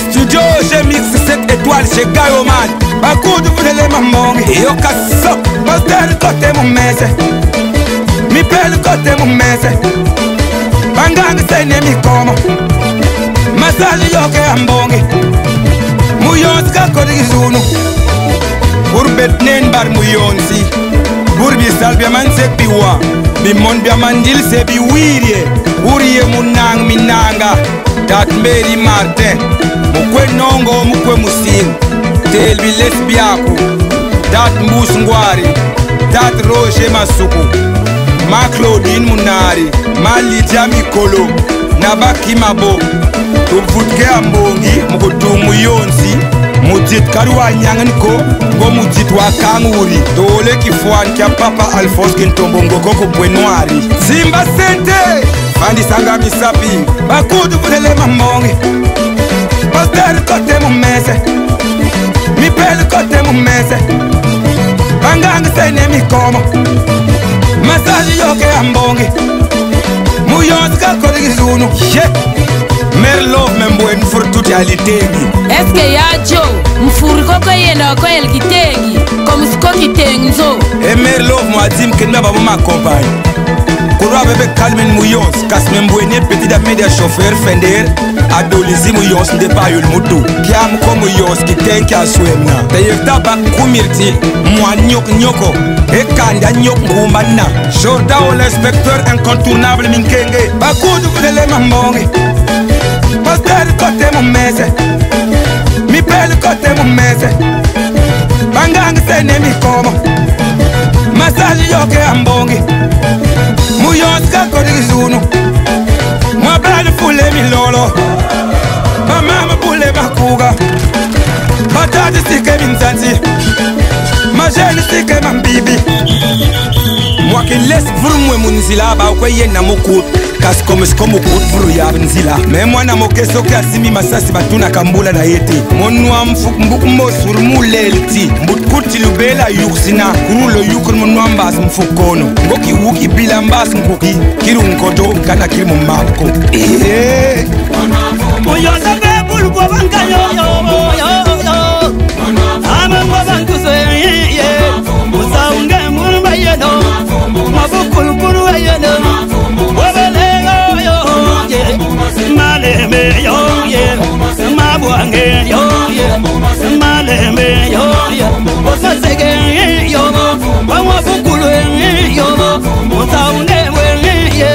Studio G-Mix 7 étoiles chez Gayoman. Bakou de vous les mamans. Et au casso, poster côté mon messe. Mi pelle côté mon messe. Bangang c'est mi como. Masali yoke ambongi. Muyons ka kodi zunu. Burbet nen bar muyonsi. Burbi salbia man se biwa. Bimon bia mandil se biwirie. Uriye munang minanga. Dat Mary Martin. Mukwe nongo mukwe musin. Telbi lesbiaku. Dat Mbus Ngwari. Dat Roger Masuku. Ma Claudine Munari. Ma Lydia Mikolo. Nabaki Mabo. Tubutke ambongi. Mukutu muyonzi. Mudit karwa nyanganiko. Ngo mudit wakanguri. Dole kifwan kia papa Alphonse Kintombongo koko Bwenwari. Zimba Sente. Bandi sanga misapi. Bakudu vudele mambongi. Poster kote mumese. Mi pele kote mumese. Bangang sene mi komo. Masaji yoke ambongi. Muyonzi kakode gizunu. Yeah. Mer love membwen for tuti alitengi. Eske ya Joe, mfuri koko yenda kwa el kitengi. Comme sko kitengi zo. E mer love mwadim kenme babu ma compagne. Kourwa bebe Calmen Muyons, kas membwene petit da media chauffeur Fender. Adolizi Muyons ndepa yul mutu. Kiam ko Muyons kitenki aswemna. Tayekta bak kumirti, mwa nyok nyoko. E kanda nyok ngumana. Jorda ou l'inspecteur incontournable minkenge. Bakudu vudele mambongi. Poster kote mumese. Mi pele kote mumese. Bangang sene mi komo. Masaji yoke ambongi. Muyons kakode gizunu. Mwa brade fule mi lolo. Ma mama fule makuga. Batati sike minzanzi. Ma jeni sike mambibi. Moi qui laisse pour moi mon zila, bah quoi y'a na moko, casse comme ce comme au pour y avoir zila. Mais moi na moke so que asimi masasi batuna kambula na yete. Mon noir m'fouk m'boukumbo sur moulelti. M'boukuti lubela yuksina, kuru le yukun mon noir mbas m'foukono. Ngoki wuki bilambas m'koki, kiru nkodo kana kiru m'mako. Eh. Moyo sabe bulu kwa banka yo yo yo. Ama kwa banku so ye. Musaunge murba yeno. Mabukulu kuru yeno. Wabele yo yo ye. Maleme yo ye. Mabuange yo ye. Maleme yo ye. Osasege yo. Wabukulu yo. Musaunge ye.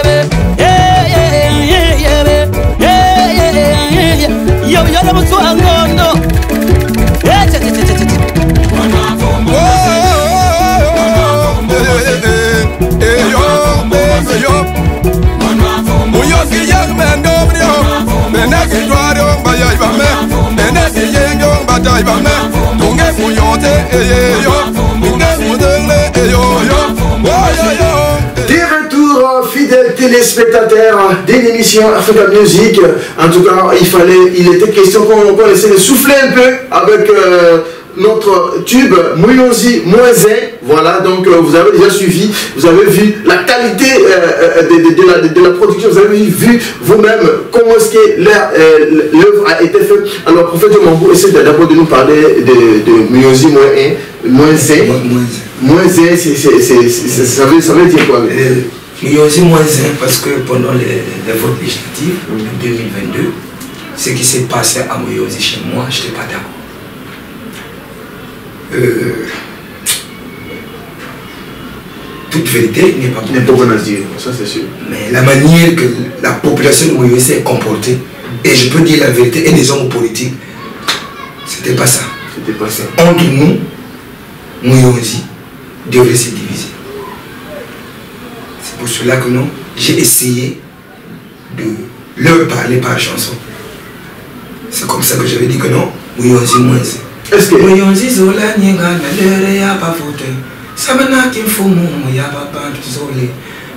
Yo, yo, no much no. Des retours, fidèles téléspectateurs de l'émission Africa Music. En tout cas, il était question qu'on essaie de souffler un peu avec notre tube Muyonzi -1. Voilà, donc vous avez déjà suivi, vous avez vu la qualité de la production, vous avez vu vous-même comment est-ce que l'œuvre a été faite. Alors, prophète Mambou essaie d'abord de nous parler de Muyonzi -1. Ça veut dire quoi? Muyonzi -1 parce que pendant les votes législatives en 2022, ce qui s'est passé à Muyonzi chez moi, je n'étais pas d'accord. Toute vérité n'est pas bonne à dire, ça c'est sûr. Mais la manière que la population de Muyonzi s'est comportée, et je peux dire la vérité, et les hommes politiques, c'était pas ça. C'était pas ça. Entre nous, Muyonzi devrait se diviser. C'est pour cela que non, j'ai essayé de leur parler par chanson. C'est comme ça que j'avais dit que non, Muyonzi -1. Est-ce que Muyonzi zola nyenga na lere ya pa fote. Sabana kim fumu ya pa bantu zole.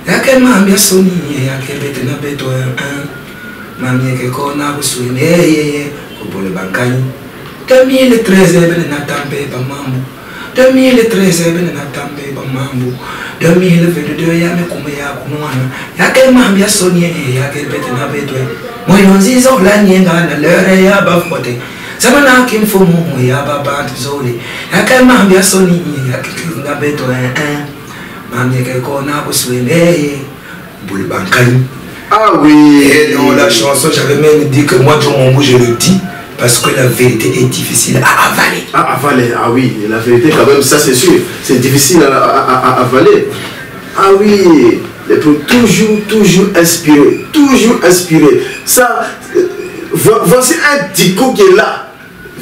Ya ke mambia soni ya ke bete na beto mami ke kona buswime ye ko bole bankani. 2013 bene na tambe ba mambo. 2013 bene na tambe ba mambo. 2022 ya me kuma ya kunwana. Ya ke mambia soni ya ke bete na beto. Muyonzi zola nyenga na lere ya ba fote. Sabana kim fumu ya baba tizole ya kama mbia soni ya kikinga beto mami ke kona buswele boule bankani. Ah oui. Et dans la chanson j'avais même dit que moi John Mambou je le dis parce que la vérité est difficile à avaler. À avaler, ah oui, la vérité quand même, ça c'est sûr, c'est difficile à avaler. Ah oui, il faut toujours inspirer, ça, voici un dico qui est là.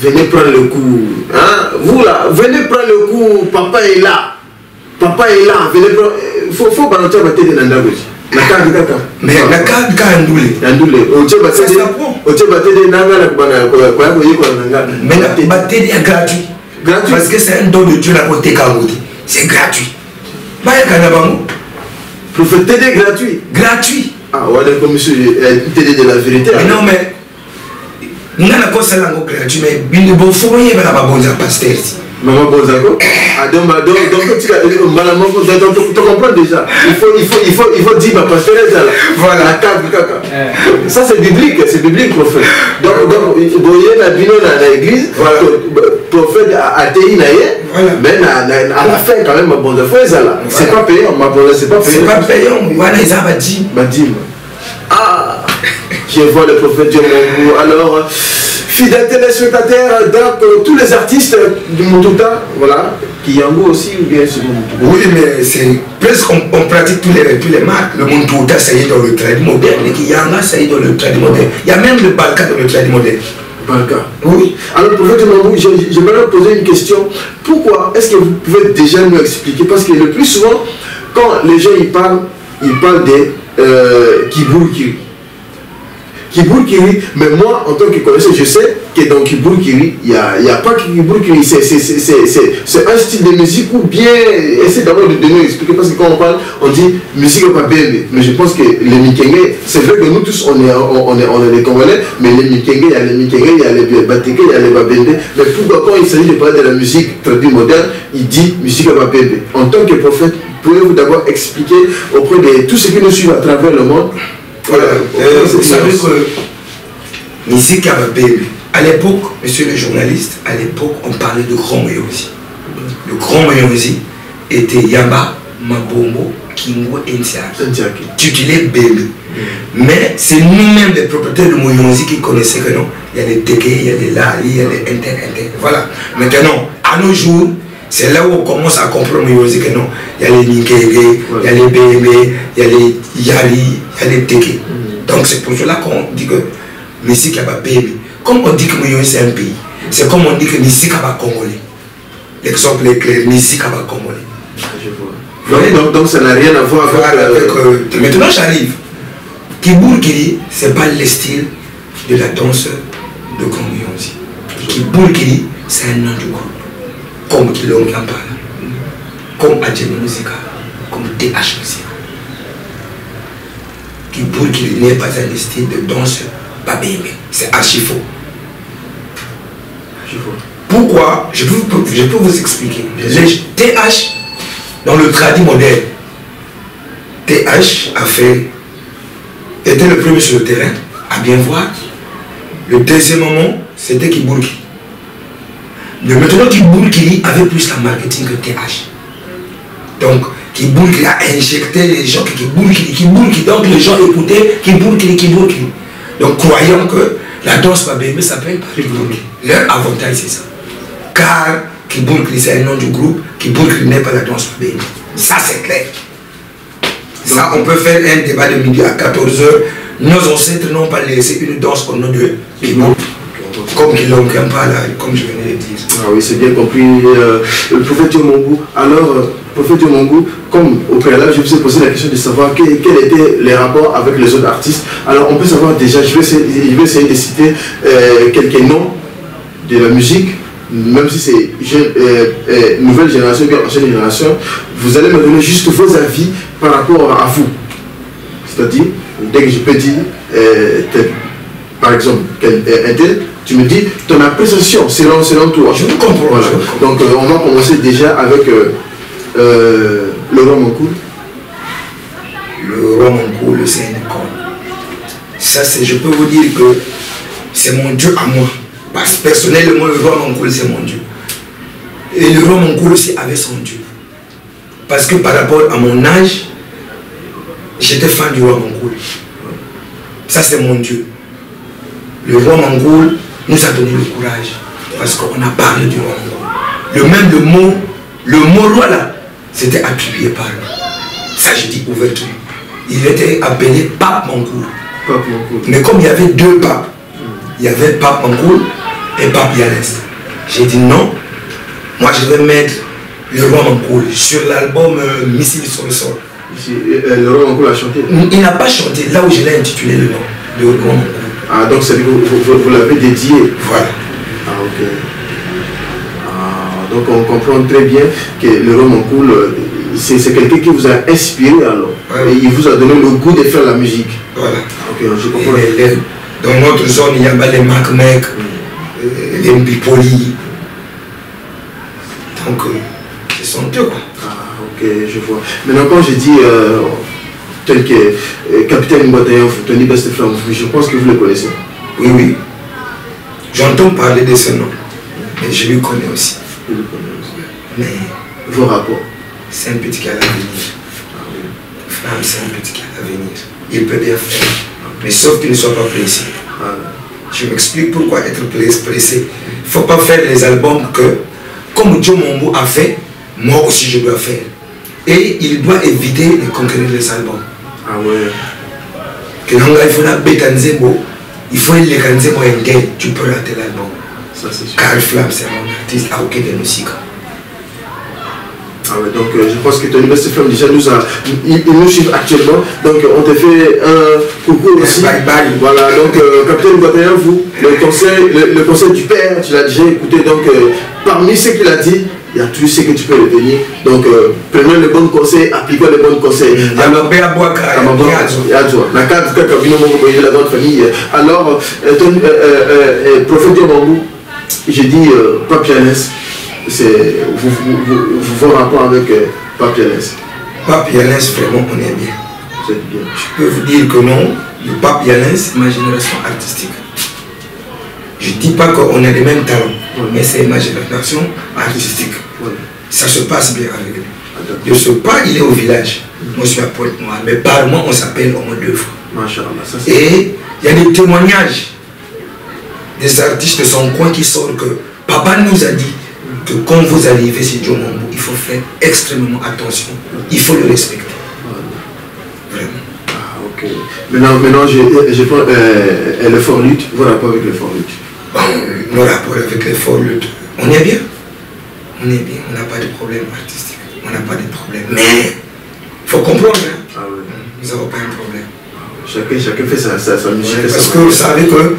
Venez prendre le coup, hein? Vous là, venez prendre le coup, papa est là, venez prendre, faut balancer la tête de Nandagoji. Mais la carte Kandoulé. Mais la bataille est gratuite. Parce que c'est un don de Dieu la côté Kangoudi. C'est gratuit. Prophète TD gratuit. Gratuit. Ah ouais, comme monsieur TD de la vérité. Mais non mais nous n'avons pas ça gratuit mais il faut foyer vers la bonne pasteur. Maman Bonzago. Ah donc tu comprends déjà. Il faut dire ma pastoresse là. Voilà. La carte caca. Ça c'est biblique prophète. Donc vous voyez la bino dans l'église. Voilà. Prophète a tei naie. Mais à la fin quand même ma bonne foi là. C'est pas payant ma bonne c'est pas payant. C'est pas payant. Voilà ils ont dit. Badim. Ah. Je vois le prophète Dieu Mambou. Alors fidèles téléspectateurs, donc tous les artistes de Moutouta, voilà, Kiyango aussi ou bien c'est Moutouta. Oui, mais c'est presque on pratique tous les marques. Le Moutouta, ça y est dans le trade moderne, le Kiyanga, ça y est dans le trade moderne. Il y a même le Balka dans le trade moderne. Balka. Oui. Alors, prophète Mambou, j'aimerais poser une question. Pourquoi est-ce que vous pouvez déjà nous expliquer? Parce que le plus souvent, quand les gens ils parlent des Kibourkiri. Kibourkiri, mais moi, en tant que connaisseur, je sais que dans Kibourkiri, il n'y a pas que Kibourkiri, c'est un style de musique ou bien, essayer d'abord de nous expliquer, parce que quand on parle, on dit musique pas bébé, mais je pense que les Mikenge, c'est vrai que nous tous, on est des Congolais, mais les Mikenge, il y a les Mikenge, il y a les Bateke, il y a les Babende, mais pourquoi quand il s'agit de parler de la musique traditionnelle moderne, il dit musique pas bébé. En tant que prophète, pouvez-vous d'abord expliquer auprès de tous ceux qui nous suivent à travers le monde? Voilà, vous savez que musique à bébé, à l'époque, monsieur le journaliste, à l'époque, on parlait de Grand Moyosi. Le Grand Moyosi était Yamba, Mabombo, Kingo et Ntiaki. Titulé bébé. Mais c'est nous-mêmes, les propriétaires de Moyosi, qui connaissaient que non. Il y a les Teke, il y a les Lali, il y a les Inter. Voilà. Maintenant, à nos jours, c'est là où on commence à comprendre que non. Il y a les Nikege, il y a les Bébé, il y a les Yali, il y a les Teke. Donc c'est pour cela qu'on dit que musique à bébé. Comme on dit que Moyosi c'est un pays, c'est comme on dit que musique à Congolais. L'exemple est clair, musique à Congolais. Je vois. Donc ça n'a rien à voir avec... Maintenant j'arrive. Kibourkiri, ce n'est pas le style de la danse de Kongoyosi. Kibourkiri, c'est un nom du groupe. Comme Kilong Kampala, comme Adjemi Musica, comme TH Musica. Kibourkiri n'est pas un style de danse babémé. C'est archi faux. Pourquoi? Je peux vous expliquer. Les TH, dans le tradit moderne, TH était le premier sur le terrain, à bien voir. Le deuxième moment, c'était Kibourkiri. Mais maintenant, Kibourkiri avait plus la marketing que TH. Donc, Kibourkiri a injecté les gens que Kibourkiri. Donc, les gens écoutaient Kibourkiri. Donc, croyant que la danse babémé s'appelle Kibourkiri. Leur avantage, c'est ça. Car Kibourkiri, c'est un nom du groupe. Kibourkiri n'est pas la danse babémé. Ça, c'est clair. Ça, on peut faire un débat de midi à 14h. Nos ancêtres n'ont pas laissé une danse au nom de Kibourkiri. Comme Kilong Kampala, comme je venais de dire. Ah oui, c'est bien compris. Le prophète Diomongou. Alors, prophète Diomongou, comme au préalable, je vous ai posé la question de savoir quels étaient les rapports avec les autres artistes. Alors, on peut savoir déjà, je vais essayer de citer quelques noms de la musique, même si c'est nouvelle génération, bien ancienne génération. Vous allez me donner juste vos avis par rapport à vous. C'est-à-dire, dès que je peux dire, par exemple, un tel, tu me dis ton appréciation selon toi. Je comprends. Voilà. Donc on va commencer déjà avec le roi Moncoul. Le roi Moncoul, c'est une école. Ça, je peux vous dire que c'est mon Dieu à moi. Parce que personnellement, le roi Moncoul, c'est mon Dieu. Et le roi Moncoul aussi avait son Dieu. Parce que par rapport à mon âge, j'étais fan du roi Moncoul. Ça, c'est mon Dieu. Le roi Mongoul nous a donné le courage parce qu'on a parlé du roi Mongoul. Le mot roi là, c'était attribué par lui. Ça, je dis ouvertement. Il était appelé Pape Mongoul. Mais comme il y avait deux papes, il y avait Pape Mongoul et Pape Yalès. J'ai dit non, moi je vais mettre le roi Mongoul sur l'album Missile sur le sol. Le roi Mongoul a chanté? Il n'a pas chanté, là où je l'ai intitulé le nom, le roi Mongoul. Ah, donc vous l'avez dédié. Voilà. Ah, ok. Ah, donc on comprend très bien que le roi Moncoul, c'est quelqu'un qui vous a inspiré alors. Ouais. Et il vous a donné le goût de faire la musique. Voilà. Ok, je comprends. Dans notre zone, il y a les Mac-Mec, les Mbipoli. Donc, c'est son Dieu, quoi. Ah, ok, je vois. Maintenant, quand je dis tel que Capitaine Mbatayon, Tony Besteflam, je pense que vous le connaissez. Oui. J'entends parler de ce nom. Mais je le connais aussi. Mais vos rapports? C'est un petit qui a l'avenir. Flamme, c'est un petit qui a l'avenir. Il peut bien faire. Mais sauf qu'il ne soit pas pressé. Je m'explique pourquoi être pressé. Il ne faut pas faire les albums que, comme Diomongou a fait, moi aussi je dois faire. Et il doit éviter de conquérir les albums. Ah ouais. Que il faut la bête en zébo, il faut les canzer moi un gay, tu peux rater l'album. Ça c'est sûr. Car Flamme c'est mon artiste à aucun de nos. Ah ouais, donc je pense que Tony Best FM déjà ils nous suivent actuellement. Donc on te fait un coucou aussi. Bye bye. Voilà, donc capitaine Guatemala, vous, le conseil du père, tu l'as déjà écouté. Donc parmi ce qu'il a dit, il y a tout ce que tu peux retenir. Donc prenons le bon conseil, appliquons les bons conseils. Alors, la grande famille. Alors, prophète Diomangou, j'ai dit Papianès. C'est vos rapports avec Papianès. Papianès, vraiment, on est bien. Vous êtes bien. Je peux vous dire que non, le Papianès, ma génération artistique. Je ne dis pas qu'on a les mêmes talents, mais c'est ma génération artistique. Ça se passe bien avec lui. Je ne sais pas, il est au village. Moi, je suis à Pointe-Noire, mais par moi, on s'appelle au moins 2 fois. Et il y a des témoignages des artistes de son coin qui sortent que papa nous a dit que quand vous arrivez chez Diomangou, il faut faire extrêmement attention. Il faut le respecter. Vraiment. Ah, ok. Maintenant je prends le fort lutte. Vos rapports avec le fort lutte. Bon, nos rapports avec le fort lutte, on est bien. On est bien. On n'a pas de problème artistique. On n'a pas de problème. Mais il faut comprendre. Hein? Ah, ouais. Nous n'avons pas un problème. Chacun fait sa musique. Ouais, parce que vous savez que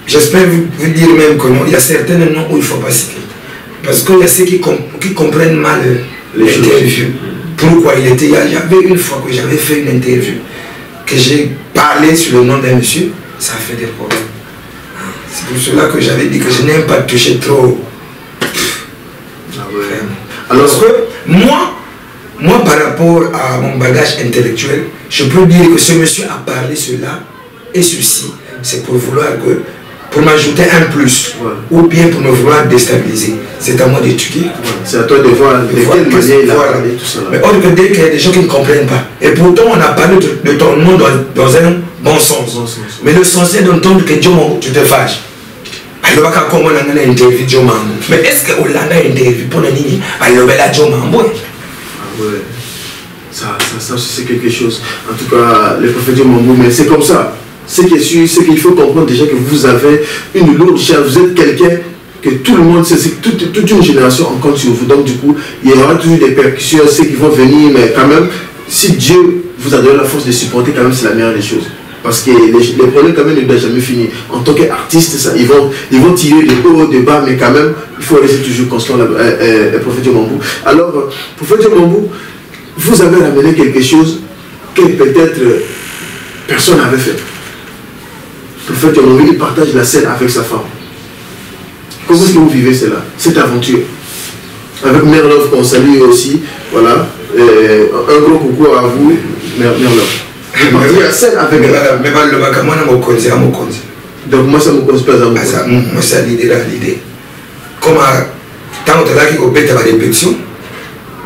j'espère vous dire même que non, il y a certains noms où il ne faut pas citer. Parce qu'il y a ceux qui comprennent mal l'interview. Pourquoi il était. Il y avait une fois que j'avais fait une interview, que j'ai parlé sur le nom d'un monsieur, ça a fait des problèmes. C'est pour cela que j'avais dit que je n'aime pas toucher trop. Ah ouais. Alors que moi, par rapport à mon bagage intellectuel, je peux dire que ce monsieur a parlé cela et ceci. C'est pour vouloir que, pour m'ajouter un plus, ou bien pour me vouloir déstabiliser. C'est à moi d'étudier. C'est à toi de voir de quelle manière il a parlé tout ça. Mais autre que dès qu'il y a des gens qui ne comprennent pas. Et pourtant, on a parlé de ton nom dans un bon sens. Mais le sens est d'entendre que Diomangou, tu te fâches. Alors, comment on a une interview de Diomangou. Mais est-ce qu'on a une interview pour le nini? Alors, la Diomangou. Ah ouais. Ça c'est quelque chose. En tout cas, le prophète Diomangou, mais c'est comme ça. Ce qui est sûr, c'est qu'il faut comprendre déjà que vous avez une lourde chair. Vous êtes quelqu'un que tout le monde sait, toute une génération en compte sur vous. Donc du coup, il y aura toujours des percussions, ceux qui vont venir, mais quand même, si Dieu vous a donné la force de supporter, quand même, c'est la meilleure des choses. Parce que les problèmes quand même ne doivent jamais finir. En tant qu'artiste, ils vont tirer de haut, de bas, mais quand même, il faut rester toujours constant, prophète Diomangou. Alors, prophète Diomangou, vous avez ramené quelque chose que peut-être personne n'avait fait. Le fait que Diomangou partage la scène avec sa femme. Comment est-ce que vous vivez cela, cette aventure? Avec Mère Love qu'on salue aussi, voilà. Un gros coucou à vous, Mère Love. Vous partagez la scène avec elle. Mais le bagamon à mon conseil, donc moi ça me cause pas à mon conseil. Moi c'est l'idée. Comme tant que là qui opère la répétition,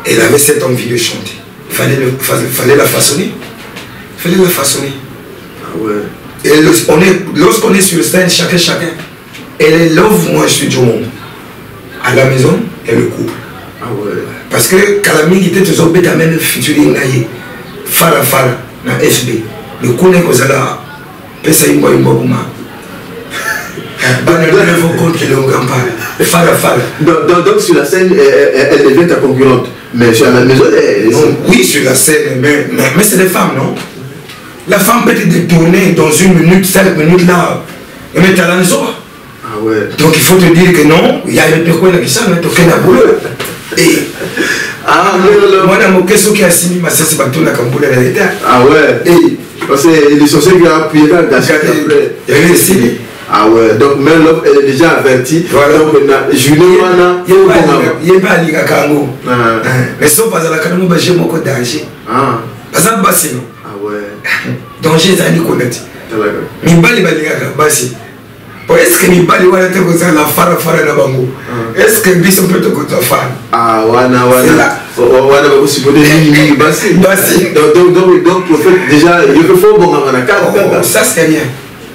elle avait cette envie de chanter. Il fallait la façonner. Ah ouais. Et lorsqu'on est sur le scène, chacun, elle est love, moi je suis Diomangou. À la maison, et le couple. Ah ouais. Parce que Kalami était toujours bête même featuring Fara na FB. Le coup n'est que ça là, pesa imbo kuma. Donc sur la scène, elle devient ta concurrente. Mais sur la maison, oui, sur la scène, mais c'est des femmes, non? La femme peut te détourner dans 1 minute, 5 minutes là. Mais t'as la maison. Ah ouais. Donc il faut te dire que non, il y a un peu qui s'en met au boulot. Et ah moi dans mon question qui a signé ma cesse bateau na kamboula la l'état. Ah ouais. Et parce que les sorciers qui ont appuyé dans la chatte après. Il y avait signé. Ah ouais. Donc même l'homme est déjà averti. Voilà. Donc Julien Wana. Il n'y a pas liga kango. Mais sauf pas à la kango bah j'ai beaucoup danger. Ah. Parce que bassi non. Ah ouais. Danger ça ni connaître. Mi bali liga bassi. Est-ce que les balles vont être comme ça, la fara na bango? Est-ce que les sont plutôt comme ça? Ah, wana. Wana, vous supposez ni bassi. Donc, prophète, déjà, il faut bon à la ça, c'est rien.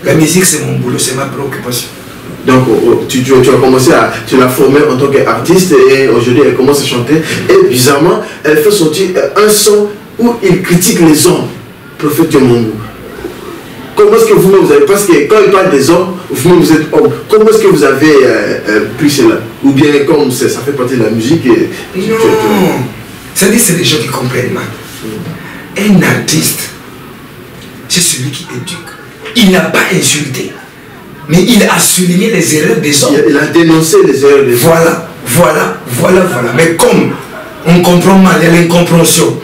La musique, c'est mon boulot, c'est ma préoccupation. Donc, tu as commencé tu l'as formée en tant qu'artiste et aujourd'hui, elle commence à chanter. Et bizarrement, elle fait sortir un son où il critique les hommes. Prophète Diomangou. comment est-ce que vous-même vous avez, parce que quand il parle des hommes, vous-même vous êtes homme, comment est-ce que vous avez pris cela? Ou bien comme ça fait partie de la musique et... Non, c'est-à-dire c'est les gens qui comprennent mal. Un artiste, c'est celui qui éduque. Il n'a pas insulté, mais il a souligné les erreurs des hommes. Il a dénoncé les erreurs des hommes. Voilà. Mais comme on comprend mal, il y a l'incompréhension.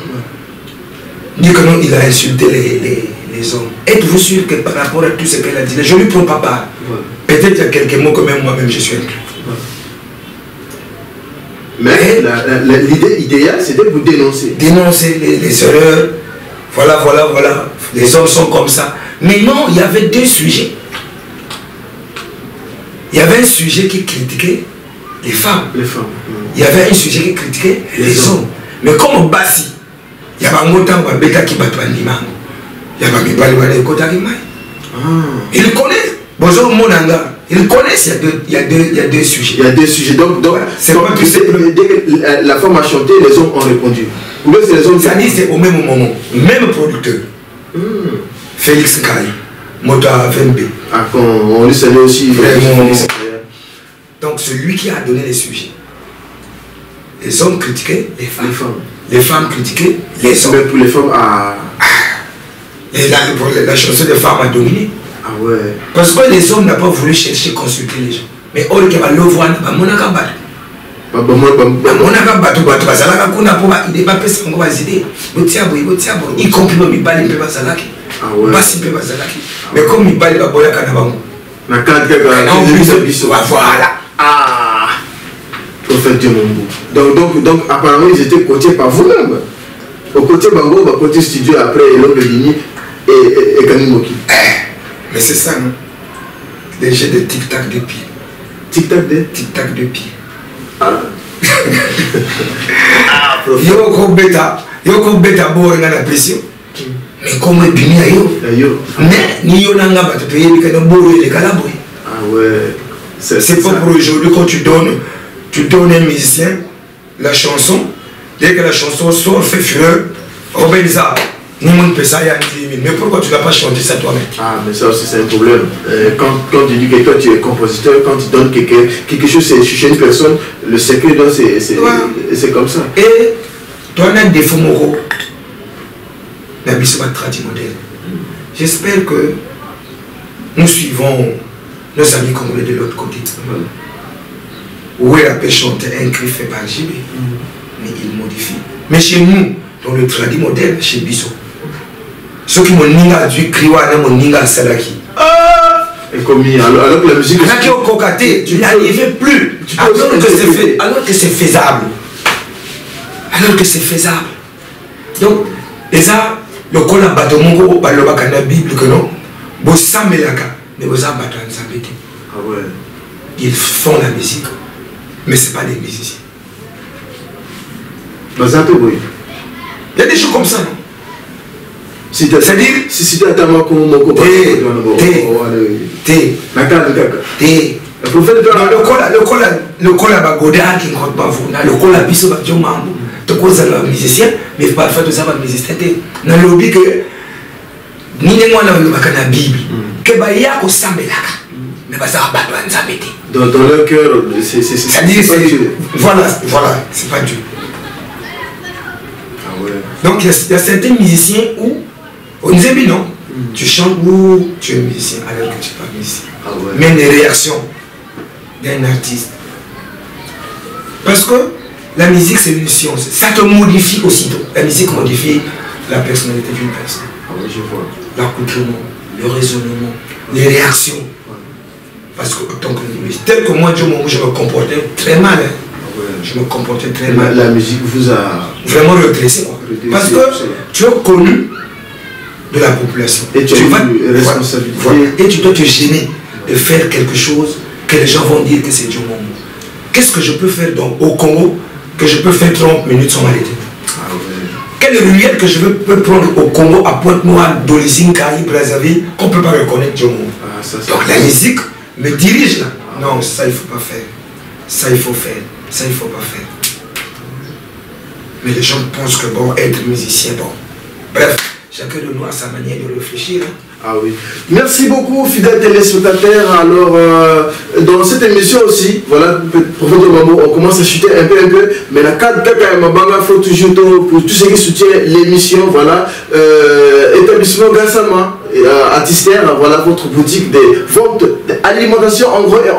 Dit que non, il a insulté les hommes. Êtes-vous sûr que par rapport à tout ce qu'elle a dit, je ne lui prends pas part. Peut-être qu'il y a quelques mots que même moi-même je suis inclus. Mais l'idée idéale, c'était de vous dénoncer. Dénoncer les erreurs. Voilà. Les hommes sont comme ça. Mais non, il y avait deux sujets. Il y avait un sujet qui critiquait les femmes. Il y avait un sujet qui critiquait les hommes. Mais comme Bassi, il y avait un montant qui bêta qui bat un imam. Il y avait un mibali qui bat un imam. Ils connaissent. Bonjour Monanga. Ils connaissent, il y a deux sujets. Il y a deux sujets. Donc c'est pas que dès que la femme a chanté, les hommes ont répondu. Ou bien c'est les hommes. Ça dit c'est au même moment. Même producteur. Félix Nkaï. Mota VMB. On lui salue aussi. Vraiment. Donc celui qui a donné les sujets. Les hommes critiquaient les femmes. Les femmes critiquaient les hommes. Mais pour les femmes, la chanson des femmes a dominé. Ah ouais. Parce que les hommes n'ont pas voulu chercher à consulter les gens. Mais on qui va le voir, il compris le Mibali peut pas Zalaki. Mais comme Mibali va boire Kanabango. Voilà. Ah. Prophète Dieu mon. Donc apparemment ils étaient coachés par vous-même. Au côté Bango, au côté studio après l'homme de Lini et Kanimoki. Mais c'est ça, non? Les jeux de tic-tac de pied. Tic-tac de? Tic-tac de pied. Ah. Yoko beta boire dans la pression. Mais comment est bien yo? Mais ni yo nanga ba te payer que no boire les calaboué. Ah ouais. C'est pas pour aujourd'hui quand tu donnes un musicien la chanson, dès que la chanson sort, fait fureur, Robinza. Mais pourquoi tu ne l'as pas chanté ça toi-même? Ah, mais ça aussi c'est un problème. Quand tu dis que toi tu es compositeur, quand tu donnes quelque chose chez une personne, le secret c'est comme ça. Et toi on a un défaut moraux. La bise va traduire modèle. J'espère que nous suivons nos amis congolais de l'autre côté. Où elle a pu chanter un cri fait par JB, mais il modifie. Mais chez nous, dans le tradit modèle, chez Bisso, ceux qui m'ont ninga du criwa, mon ninga salaki. Et commis, alors que la musique. Là, au cocaté, tu n'y arrivais plus. Alors que c'est faisable. Alors que c'est faisable. Donc, les arts, le col à bateau, mon gros, le bac à la Bible, que non, vous savez la cas, mais vous avez bateau en Zambété. Ah ouais. Ils font la musique, mais ce n'est pas des musiciens. Bah, ça peut brûler. Il y a des choses comme ça, non? C'est-à-dire, si tu as ta main comme mon copain, le col à Bagoda qui ne compte pas vous, le col à Bisso Badio Mambo, tu causes un musicien, mais parfois tu as un musicien. Dans le lobby que ni ne moi la Bible, que Baya ko Sambelaka, mais pas ça battre en Zambété. Dans leur cœur, c'est-à-dire, voilà, c'est pas Dieu. Donc il y a certains musiciens où on disait mais non, tu chantes ou tu es musicien alors que tu n'es pas musicien. Même les réactions d'un artiste. Parce que la musique c'est une science, ça te modifie aussitôt. La musique modifie la personnalité d'une personne. Je vois. L'accoutrement, le raisonnement, les réactions. Parce que tant que tel que moi, je me comportais très mal. Je me comportais très mal. La musique vous a vraiment redressé. Parce que tu es connu de la population. Et tu as une responsabilité. Et tu dois te gêner de faire quelque chose que les gens vont dire que c'est du monde. Qu'est-ce que je peux faire au Congo que je peux faire 30 minutes sans m'arrêter? Quelle ruelle que je peux prendre au Congo à Pointe-Noire, Dolizine, Caraïbes, Brazzaville, qu'on ne peut pas reconnaître du monde? Donc la musique me dirige là. Non, ça il ne faut pas faire. Ça il faut faire. Ça il ne faut pas faire. Mais les gens pensent que bon, être musicien, bon. Bref, chacun de nous a sa manière de réfléchir. Hein. Ah oui. Merci beaucoup, fidèles téléspectateurs. Alors, dans cette émission aussi, voilà, Prophète Mambo, on commence à chuter un peu, mais la carte Mabanga faut toujours pour tous ceux qui soutiennent l'émission, voilà, établissement Gassama, Atistère, voilà, votre boutique des ventes d'alimentation en gros et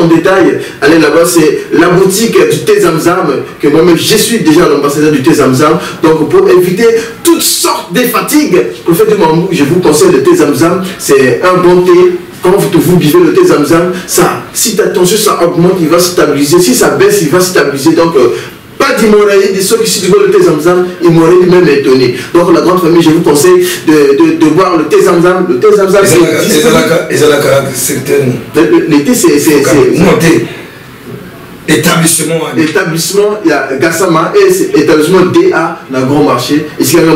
en détail. Allez là-bas, c'est la boutique du thé Zamzam, que moi-même je suis déjà l'ambassadeur du thé Zamzam. Donc, pour éviter toutes sortes de fatigues, Prophète Mambo, je vous conseille le thé Zamzam, c'est un bon thé. Quand vous buvez le thé Zamzam, ça, si ta tension ça augmente, il va stabiliser. Si ça baisse, il va stabiliser. Donc, pas d'hémorragie, de ceux qui si le thé Zamzam, ils m'auraient même étonné. Donc, la grande famille, je vous conseille de boire le thé Zamzam. Le thé Zamzam, c'est. Le thé, c'est. Établissement. Établissement, il y a Gassama et c'est établissement DA dans le grand marché. Ici, il y a un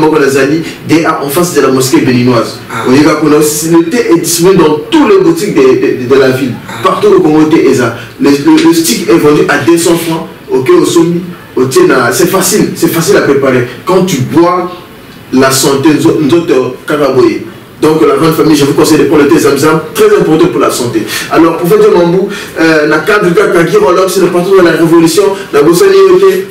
DA en face de la mosquée béninoise. Le thé est disponible dans toutes les boutiques de la ville. Partout au Congo, le thé est ça. Le stick est vendu à 200 francs. Ok, au sommet, au thé, c'est facile à préparer. Quand tu bois, la santé, nous autres, caraboye. Donc la grande famille, je vous conseille de prendre le thé Zamzam, très important pour la santé. Alors pour faire Mambou, la carte de Kakaki Rollox, c'est le patron de la révolution, la Bossani,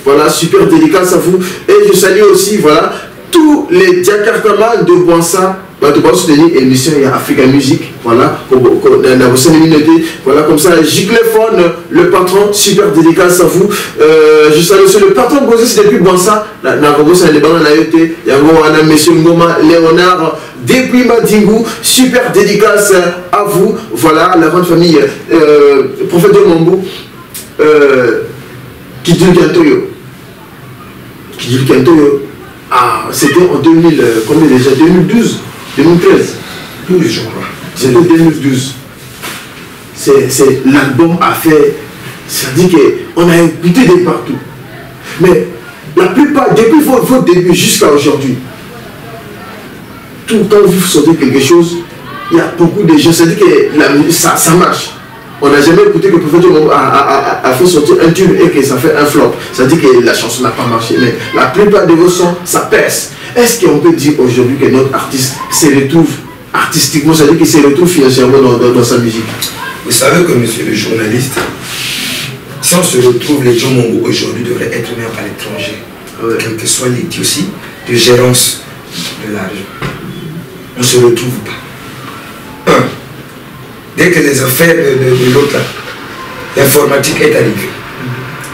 voilà, super dédicace à vous. Et je salue aussi, voilà, tous les Diakartaman de Boansa, de pouvoir soutenir l'émission, il y a Africa Music, voilà, voilà, comme ça, Giclephone, le patron, super dédicace à vous. Je salue aussi le patron de Bozis depuis Boansa, il y a monsieur Ngoma, Léonard, depuis Madingou, super dédicace à vous, voilà, la grande famille, Prophète de Mambou, Kidul Kantoyo. Kidul Kantoyo, c'était en 2000, combien déjà, 2012 2013 12 je crois. C'était 2012. C'est l'album a fait. Ça dit qu'on a écouté de partout. Mais la plupart, depuis votre début jusqu'à aujourd'hui, tout quand vous sortez quelque chose, il y a beaucoup de gens. Ça dit que ça marche. On n'a jamais écouté que le Prophète a fait sortir un tube et que ça fait un flop. Ça dit que la chanson n'a pas marché. Mais la plupart de vos sons, ça perce. Est-ce qu'on peut dire aujourd'hui que notre artiste se retrouve artistiquement, ça veut dire qu'il se retrouve financièrement dans sa musique? Vous savez que monsieur le journaliste, si on se retrouve, les Joe Mongo aujourd'hui devraient être même à l'étranger. Ouais. Quel que soit les aussi de gérance de l'argent. On ne se retrouve pas. Dès que les affaires de l'autre, l'informatique est arrivée,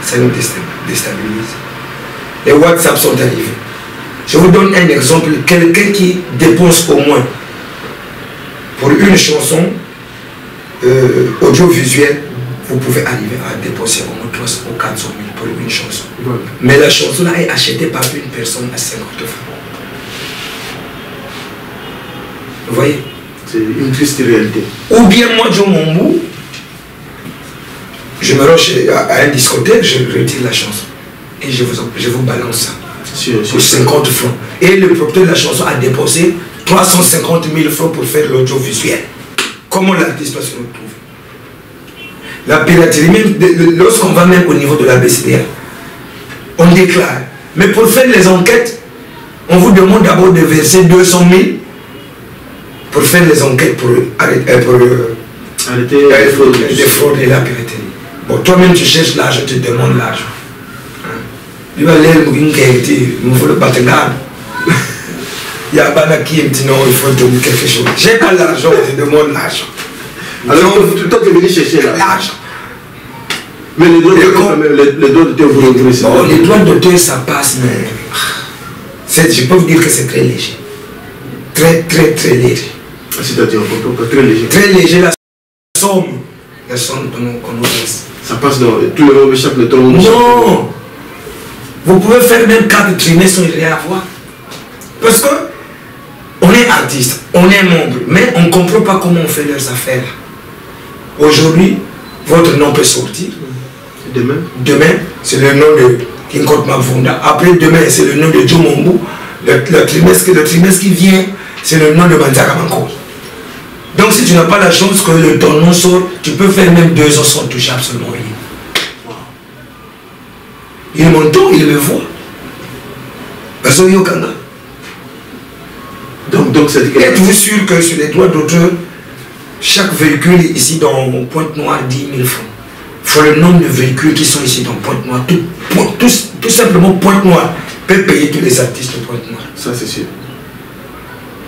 ça nous déstabilise. Les WhatsApp sont arrivés. Je vous donne un exemple. Quelqu'un qui dépense au moins pour une chanson audiovisuelle, vous pouvez arriver à dépenser au moins 300 ou 400 000 pour une chanson. Ouais. Mais la chanson là est achetée par une personne à 50 francs. Vous voyez? C'est une triste réalité. Ou bien moi, Joe Mambou, je me rends à un discothèque, je retire la chanson. Et je vous balance ça. Pour 50 francs. Et le producteur de la chanson a déposé 350 000 francs pour faire l'audiovisuel. Comment l'artiste va se retrouver? La piraterie, même lorsqu'on va même au niveau de la BCDA, on déclare. Mais pour faire les enquêtes, on vous demande d'abord de verser 200 000 pour faire les enquêtes pour arrêter les fraudes et la piraterie. Bon, toi-même tu cherches l'argent, tu demandes l'argent. Il va l'air il y a un qui me dit non, il faut donner quelque chose. J'ai pas l'argent, je demande l'argent. Alors, tout le temps, tu es venu chercher l'argent. Mais les droits d'auteur, vous regressez. Bon, les droits d'auteur, ça passe, mais je peux vous dire que c'est très léger. Très léger. C'est-à-dire très léger. Très léger, la somme qu'on nous laisse. Ça passe dans tout le monde échappe, tout le monde échappe. Non! Vous pouvez faire même 4 trimestres sans rien avoir. Parce que on est artiste, on est membre, mais on ne comprend pas comment on fait leurs affaires. Aujourd'hui, votre nom peut sortir. Demain, c'est le nom de Kinkot Mavunda. Après demain, c'est le nom de Joe Mambou. Le trimestre qui vient, c'est le nom de Banzaka Manko. Donc si tu n'as pas la chance que ton nom sort, tu peux faire même 2 ans sans toucher absolument rien. Il m'entend, il me voit. Parce que Yokanga. Donc Donc c'est êtes-vous sûr que sur les droits d'auteur, chaque véhicule ici dans Pointe-Noire 10 000 francs? Il faut le nombre de véhicules qui sont ici dans Pointe-Noire. Tout simplement Pointe-Noire peut payer tous les artistes de Pointe-Noire. Ça c'est sûr.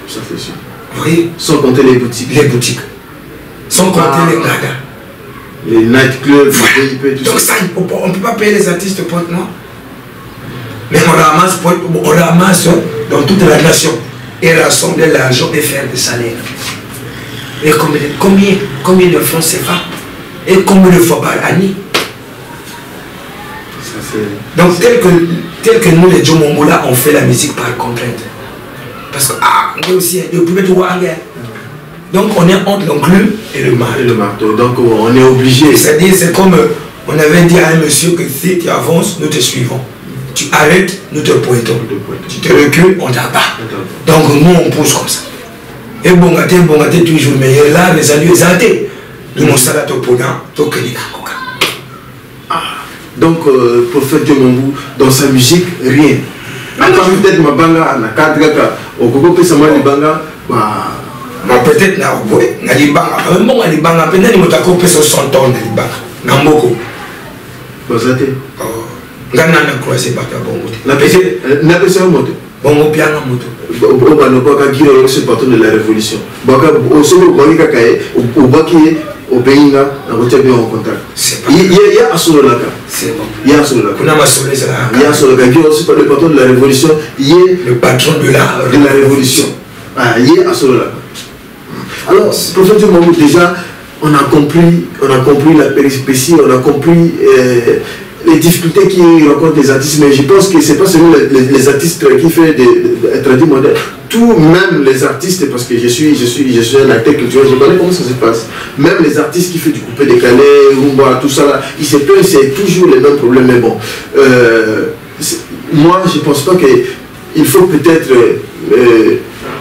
Ça c'est sûr. Oui. Sans compter les boutiques. Les boutiques. Sans compter les gagas. Les nightclubs, voilà. les VIP, tout donc ça, on ne peut pas payer les artistes de Pointe-Noire. Mais on ramasse dans toute la nation et rassembler l'argent et faire des salaires. Et combien de francs CFA et combien de fois par année? Donc tel que nous les Djomongola on fait la musique par contrainte. Parce que nous aussi, donc on est entre l'enclume et le marteau. Donc on est obligé. C'est-à-dire c'est comme on avait dit à un monsieur que si tu avances, nous te suivons. Tu arrêtes, nous te pointons. Tu te recules, on t'abat. Donc nous on pousse comme ça. Et bon gâté toujours meilleur. Là les alliés exaltés. Nous mon salat au pognon, au Kénika. Donc prophète Djomongou, dans sa musique, rien. À part peut-être ma banga, na kadra, au Gogo Pesama les banga, peut-être na Oboé, na libanga. Même bon, na libanga, peut-être nous t'accorde peso 100 tonnes na libanga. Na mboko. Bozate. Ngana na croisé par ta bongo. Na pese moto. Bongo piano moto. Oba no baka giro ce patron de la révolution. Baka au solo baka kaye, au baki au Bénin, on va bien en contact. Il y a un solo là. C'est bon. Il y a un solo là. Il y a un solo là. Il y a aussi pas le patron de la révolution. Il y a le patron de la révolution. Il y a un solo là. Alors, prophète Djomongou, déjà, on a compris la péripétie, on a compris les difficultés qui rencontrent les artistes, mais je pense que c'est pas seulement les artistes qui font des traduits modernes, tout, même les artistes, parce que je suis un acteur culturel, je connais comment ça se passe, même les artistes qui font du coupé décalé, rumba, tout ça là, ils se plaignent, c'est toujours les mêmes problèmes, mais bon, moi je pense pas qu'il faut peut-être,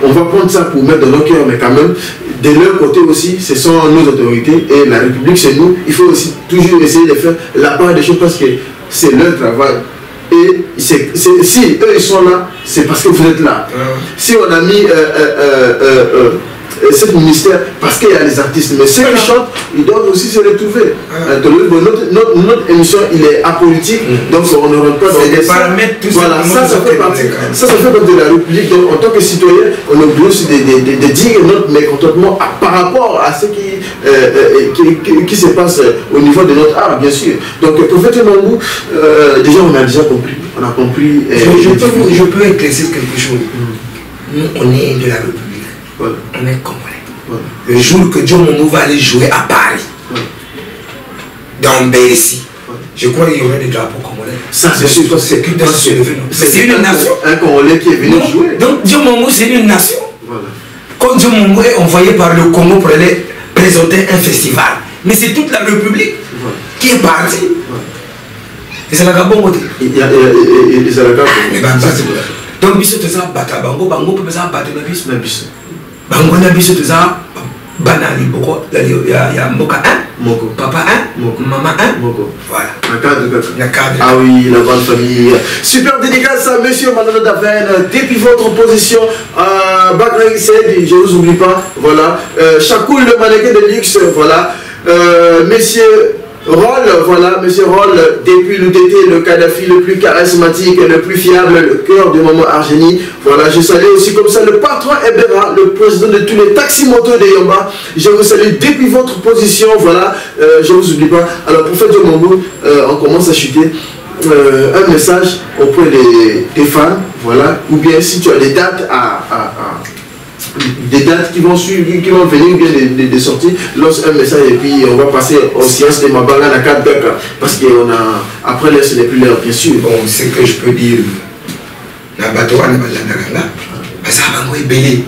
on va prendre ça pour mettre dans nos cœurs, mais quand même, de leur côté aussi, ce sont nos autorités et la République, c'est nous. Il faut aussi toujours essayer de faire la part des choses parce que c'est leur travail. Et si eux ils sont là, c'est parce que vous êtes là. Si on a mis ce ministère, parce qu'il y a les artistes, mais ceux qui chantent, ils doivent aussi se retrouver. Notre émission, il est apolitique, donc on ne rentre pas dans les paramètres. Voilà, ça fait partie de la République. Donc en tant que citoyen, on est obligé aussi de dire notre mécontentement par rapport à ce qui se passe au niveau de notre art, bien sûr. Donc prophète Djomongou, déjà on a déjà compris. On a compris. Je peux éclaircir quelque chose. Nous, on est de la République. Voilà. On est congolais. Voilà. Le jour que Djomongou va aller jouer à Paris, dans Bercy, je crois qu'il y aurait des drapeaux congolais. Ça, c'est sûr. C'est une nation. Un Congolais qui est venu jouer. Donc Djomongou, c'est une nation. Voilà. Quand Djomongou est envoyé par le Congo pour aller présenter un festival, mais c'est toute la République qui est partie. Et c'est la Gabon. Il y a la Gabon. Donc, biso toza bata bango peut ça battre na biso bango na biso toza banali boko ya mboka 1 moko papa 1 moko maman 1 moko voilà la cadre. Ah oui, la grande famille. Super dédicace à monsieur Manolo Daven depuis votre position Bakary Sedi, je vous oublie pas, voilà, Chakoul le mannequin de luxe, voilà, messieurs Roll, voilà, monsieur Roll, depuis l'UTT, le Kadhafi le plus charismatique, le plus fiable, le cœur du moment Argénie. Voilà, je salue aussi comme ça le patron Ebera, le président de tous les taxi-motos de Yamba. Je vous salue depuis votre position, voilà, je ne vous oublie pas. Alors, prophète Djomongou, on commence à chuter. Un message auprès des fans, voilà, ou bien si tu as des dates des dates qui vont suivre, qui vont venir, bien des sorties, lance un message et puis on va passer aux séances de Mabanga à 4 Dakar parce qu'on a, après là ce n'est plus l'heure bien sûr. Bon, ce que je peux dire, la bateau à la parce que est belé.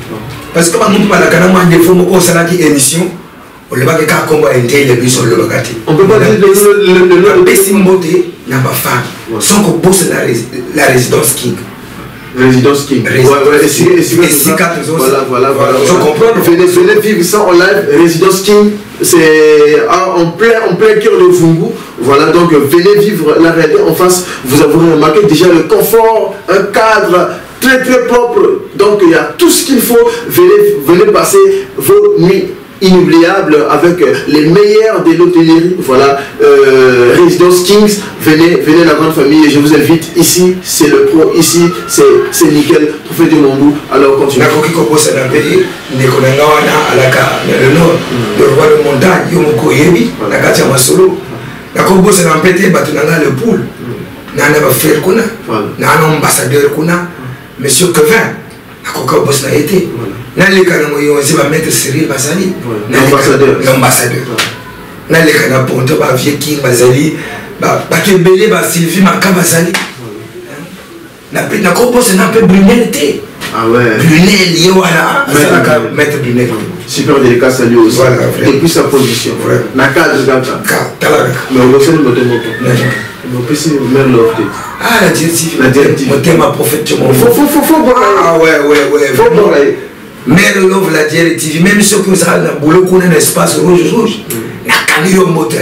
Parce que nous pas la canama des fois au salaki émission, on le va que combat intérêt les bis le bagati. On peut pas dire le Bessimboté n'a pas femme, sans qu'on bosse la résidence King. Résidence King. Voilà. Je comprends. Venez vivre ça en live. Résidence King, c'est en plein cœur de Vungu. Voilà, donc venez vivre la réalité en face. Vous avez remarqué déjà le confort, un cadre très très propre. Donc il y a tout ce qu'il faut. Venez passer vos nuits inoubliables avec les meilleurs de l'hôtellerie. Voilà, Résidence Kings. Venez la grande famille et je vous invite ici. C'est le pro, ici c'est nickel. Prophète du Mombou. Alors continuez. Le nord, le roi de montagne, Yomoko Yebi, la Katia Masolo. La Kobo s'est rempété, Batunanga le poule. Nana va faire Kuna, Nana ambassadeur Kuna, Monsieur Kevin, la Koka Boss n'a été. Nana Kanamoyo va mettre Cyril Basali, l'ambassadeur. Nana Kana Ponto, Vieux King Basali, Bakebele, Sylvie Maka Basali. La Kobo s'est un peu Brunel. Ah ouais. Brunel, Yéwana, Maître Brunel. Super délicat, ça lui aussi. Voilà, et puis sa position. Naka de Gata. Mais on va faire le moto. On peut se mettre l'offre. Ah, la directive. La directive. Mon thème à prophète. Faut ah ouais. Faut mais l'offre, la directive. Même ceux qui ont un boulot qu'on a un espace rouge. Naka n'y a pas de moto.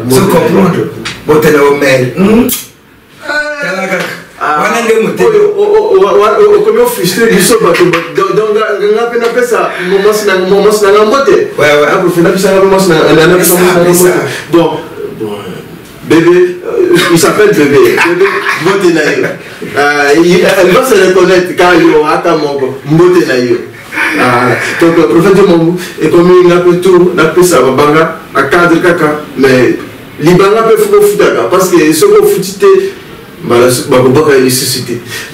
Vous comprenez? Moto au maire. Comme on frustré du sol, donc on appelle ça moment c'est la montée. Donc bébé, il s'appelle bébé. Elle va se reconnaître quand il aura ta mongo. Donc le prophète de Mombou est comme il a fait tout, on appelle ça Banga, à cadre caca, mais l'Ibanga peut faire foutre parce que ce qu'on foutite.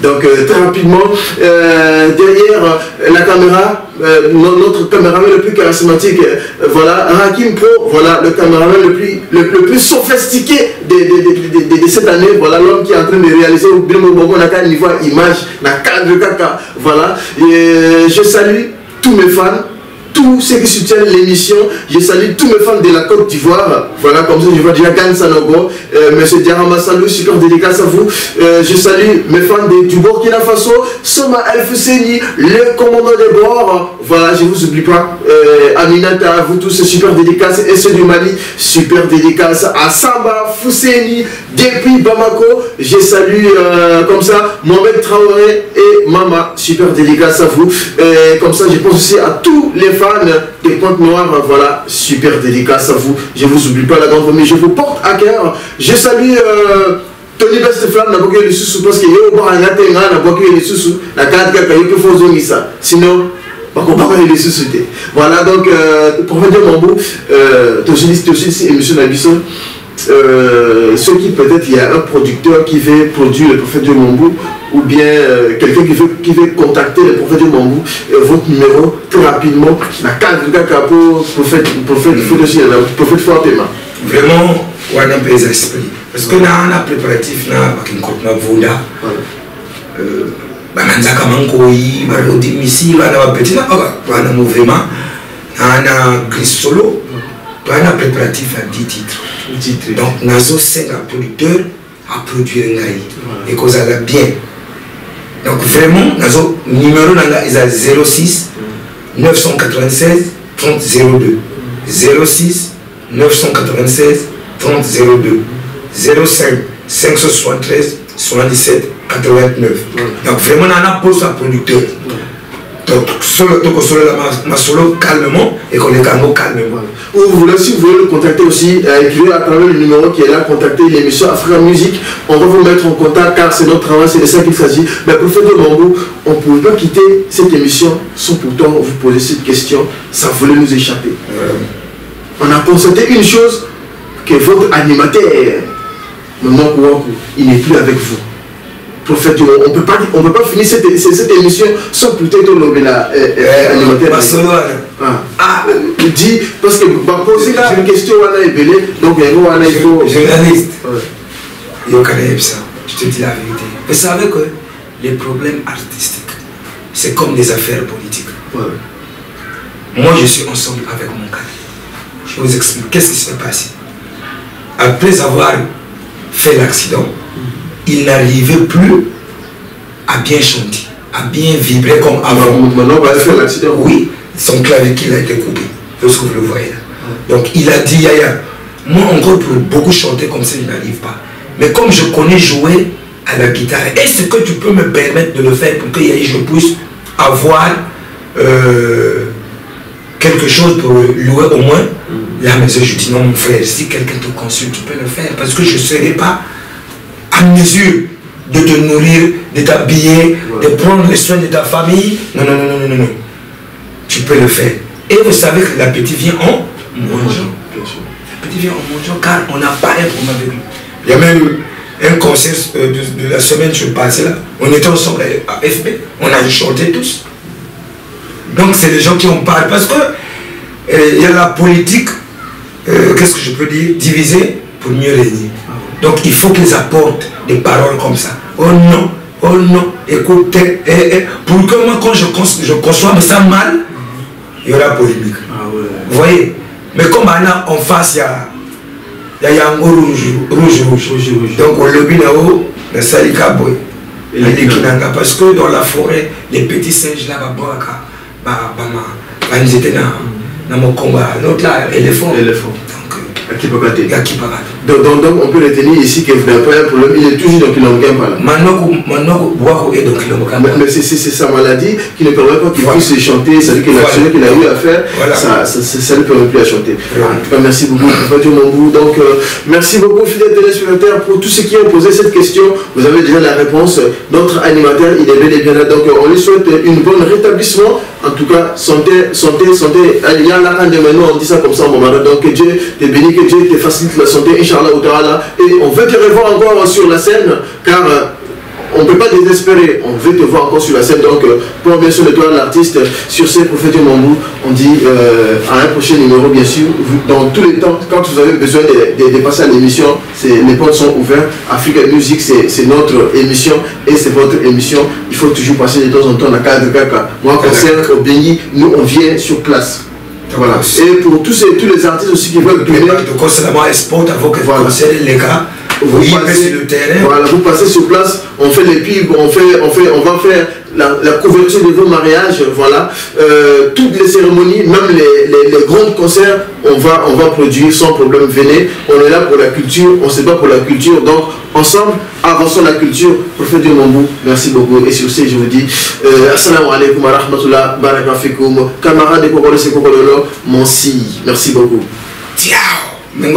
Donc très rapidement, derrière la caméra, notre caméraman le plus charismatique, voilà, Hakim Pro, voilà, le caméraman le plus sophistiqué de cette année, voilà, l'homme qui est en train de réaliser au niveau image, la cadre caca, voilà, et je salue tous mes fans. Tous ceux qui soutiennent l'émission, je salue tous mes fans de la Côte d'Ivoire. Voilà, comme ça, je vois déjà Gan Sanogo, monsieur Diarama Salou, super dédicace à vous. Je salue mes fans du Burkina Faso, Soma El Fousseni, le commandant de bord. Voilà, je ne vous oublie pas. Aminata, vous tous, super dédicace. Et ceux du Mali, super dédicace à Samba Fousseni, depuis Bamako. Je salue comme ça Mohamed Traoré et Mama, super dédicace à vous. Comme ça, je pense aussi à tous les fans des Pointes Noires, voilà, super dédicace à vous. Je ne vous oublie pas la grande famille, je vous porte à cœur. Je salue Tony Besteflam, n'a pas que les sous parce que yo ba na tenga n'a pas que les sous, la carte que yo faut zoner ça. Sinon, pas qu'on pas les sous. Voilà donc prophète de Mombou, aussi émission d'Abisson. Ceux qui peut-être il y a un producteur qui veut produire le prophète de Mombou ou bien quelqu'un qui veut contacter le prophète de Mombou, votre numéro très rapidement, la carte de Capo, prophète fortement. Vraiment, on a un peu les esprits. Parce que là, on a préparatif, on a un côté de Voda. Bananzaka Mankoyi, Barodi Missi, on a un petit, on a vraiment, on a Gris Solo, on a préparatif à 10 titres. Donc, on a 5 producteurs à produire un gaï. Et qu'on a bien. Donc, vraiment, le numéro est 06 996 30 02. 06 996 30 02. 05 573 77 89. Donc, vraiment, on a posé un producteur. Donc, solo calmement et qu'on est calmement. Ou si vous voulez le contacter aussi, écrivez à travers le numéro qui est là, contactez l'émission Africa Music. On va vous mettre en contact car c'est notre travail, c'est de ça qu'il s'agit. Mais prophète de Mombou, on ne pouvait pas quitter cette émission sans pourtant vous poser cette question, ça voulait nous échapper. On a constaté une chose, que votre animateur, il n'est plus avec vous. Prophète, on ne peut pas finir cette émission sans peut-être nommer l'animateur. Dit, parce que poser une question, donc il faut. Journaliste, je te dis la vérité. Vous savez que les problèmes artistiques, c'est comme des affaires politiques. Moi, je suis ensemble avec mon gars. Je vous explique qu'est-ce qui s'est passé. Après avoir fait l'accident, il n'arrivait plus à bien chanter, à bien vibrer comme avant. Maintenant, on va faire l'accident. Oui, son clavicule a été coupé, lorsque vous le voyez là. Donc il a dit, Yaya, moi encore pour beaucoup chanter comme ça, je n'arrive pas. Mais comme je connais jouer à la guitare. Est-ce que tu peux me permettre de le faire pour que je puisse avoir quelque chose pour louer au moins la maison? Je dis non mon frère, si quelqu'un te consulte, tu peux le faire parce que je ne serai pas à mesure de te nourrir, de t'habiller, de prendre le soin de ta famille. Non, non, non, non, non. Tu peux le faire. Et vous savez que l'appétit vient en mangeant. L'appétit vient en mangeant car on n'a pas un problème avec lui. Il y a même un concert de la semaine, je passais là. On était ensemble à FB. On a chanté tous. Donc c'est les gens qui en parlent. Parce que il y a la politique, qu'est-ce que je peux dire, divisée pour mieux régner. Donc il faut qu'ils apportent des paroles comme ça. Oh non, écoutez, pour que moi quand je conçois ça mal, il y aura polémique. Vous voyez? Mais comme en face, il y a un rouge. Donc on le bina haut, le salika boy. Parce que dans la forêt, les petits singes là, ils étaient dans mon combat. L'autre là, éléphant. Donc on peut retenir ici qu'il n'y a pas un problème, il est toujours dans Kilomgan par là. Mais c'est sa maladie qui ne permet pas qu'il puisse chanter, c'est-à-dire que l'action qu'il a eu à faire, ça ne permet plus à chanter. En tout cas, merci beaucoup, donc merci beaucoup, fidèles téléspectateurs, pour tous ceux qui ont posé cette question. Vous avez déjà la réponse. Notre animateur, il est bel et bien là, donc on lui souhaite une bonne rétablissement. En tout cas, santé. Il y a là, maintenant, on dit ça comme ça, mon mari. Donc, que Dieu te bénisse, que Dieu te facilite la santé, Inch'Allah. Et on veut te revoir encore sur la scène, car on ne peut pas désespérer. On veut te voir encore sur la scène. Donc, pour bien sûr de toi, l'artiste, sur ces prophètes du Mambou, on dit à un prochain numéro, bien sûr. Dans tous les temps, quand vous avez besoin de passer à l'émission, les portes sont ouvertes. Africa Music, c'est notre émission et c'est votre émission. Il faut toujours passer de temps en temps à cadre Kaka. Moi, concert au Béni, nous on vient sur place. Voilà. Et pour tous les artistes aussi qui veulent donner. Concernant Esport, avant que vous concernez les gars, vous passez le terrain. Voilà, vous passez sur place, on fait les pubs, on va faire la couverture de vos mariages, voilà. Toutes les cérémonies, même les grands concerts, on va produire sans problème. Venez, on est là pour la culture, on se bat pour la culture, donc ensemble, avançons la culture. Prophète du Mambou, merci beaucoup. Et sur ce, je vous dis assalamu alaikum wa rahmatullah, barakafikoum, camarades de Kokolo Sekokololo, Monsi, merci beaucoup. Ciao. Bayo.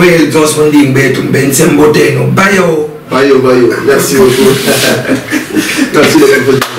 Merci beaucoup. Merci beaucoup.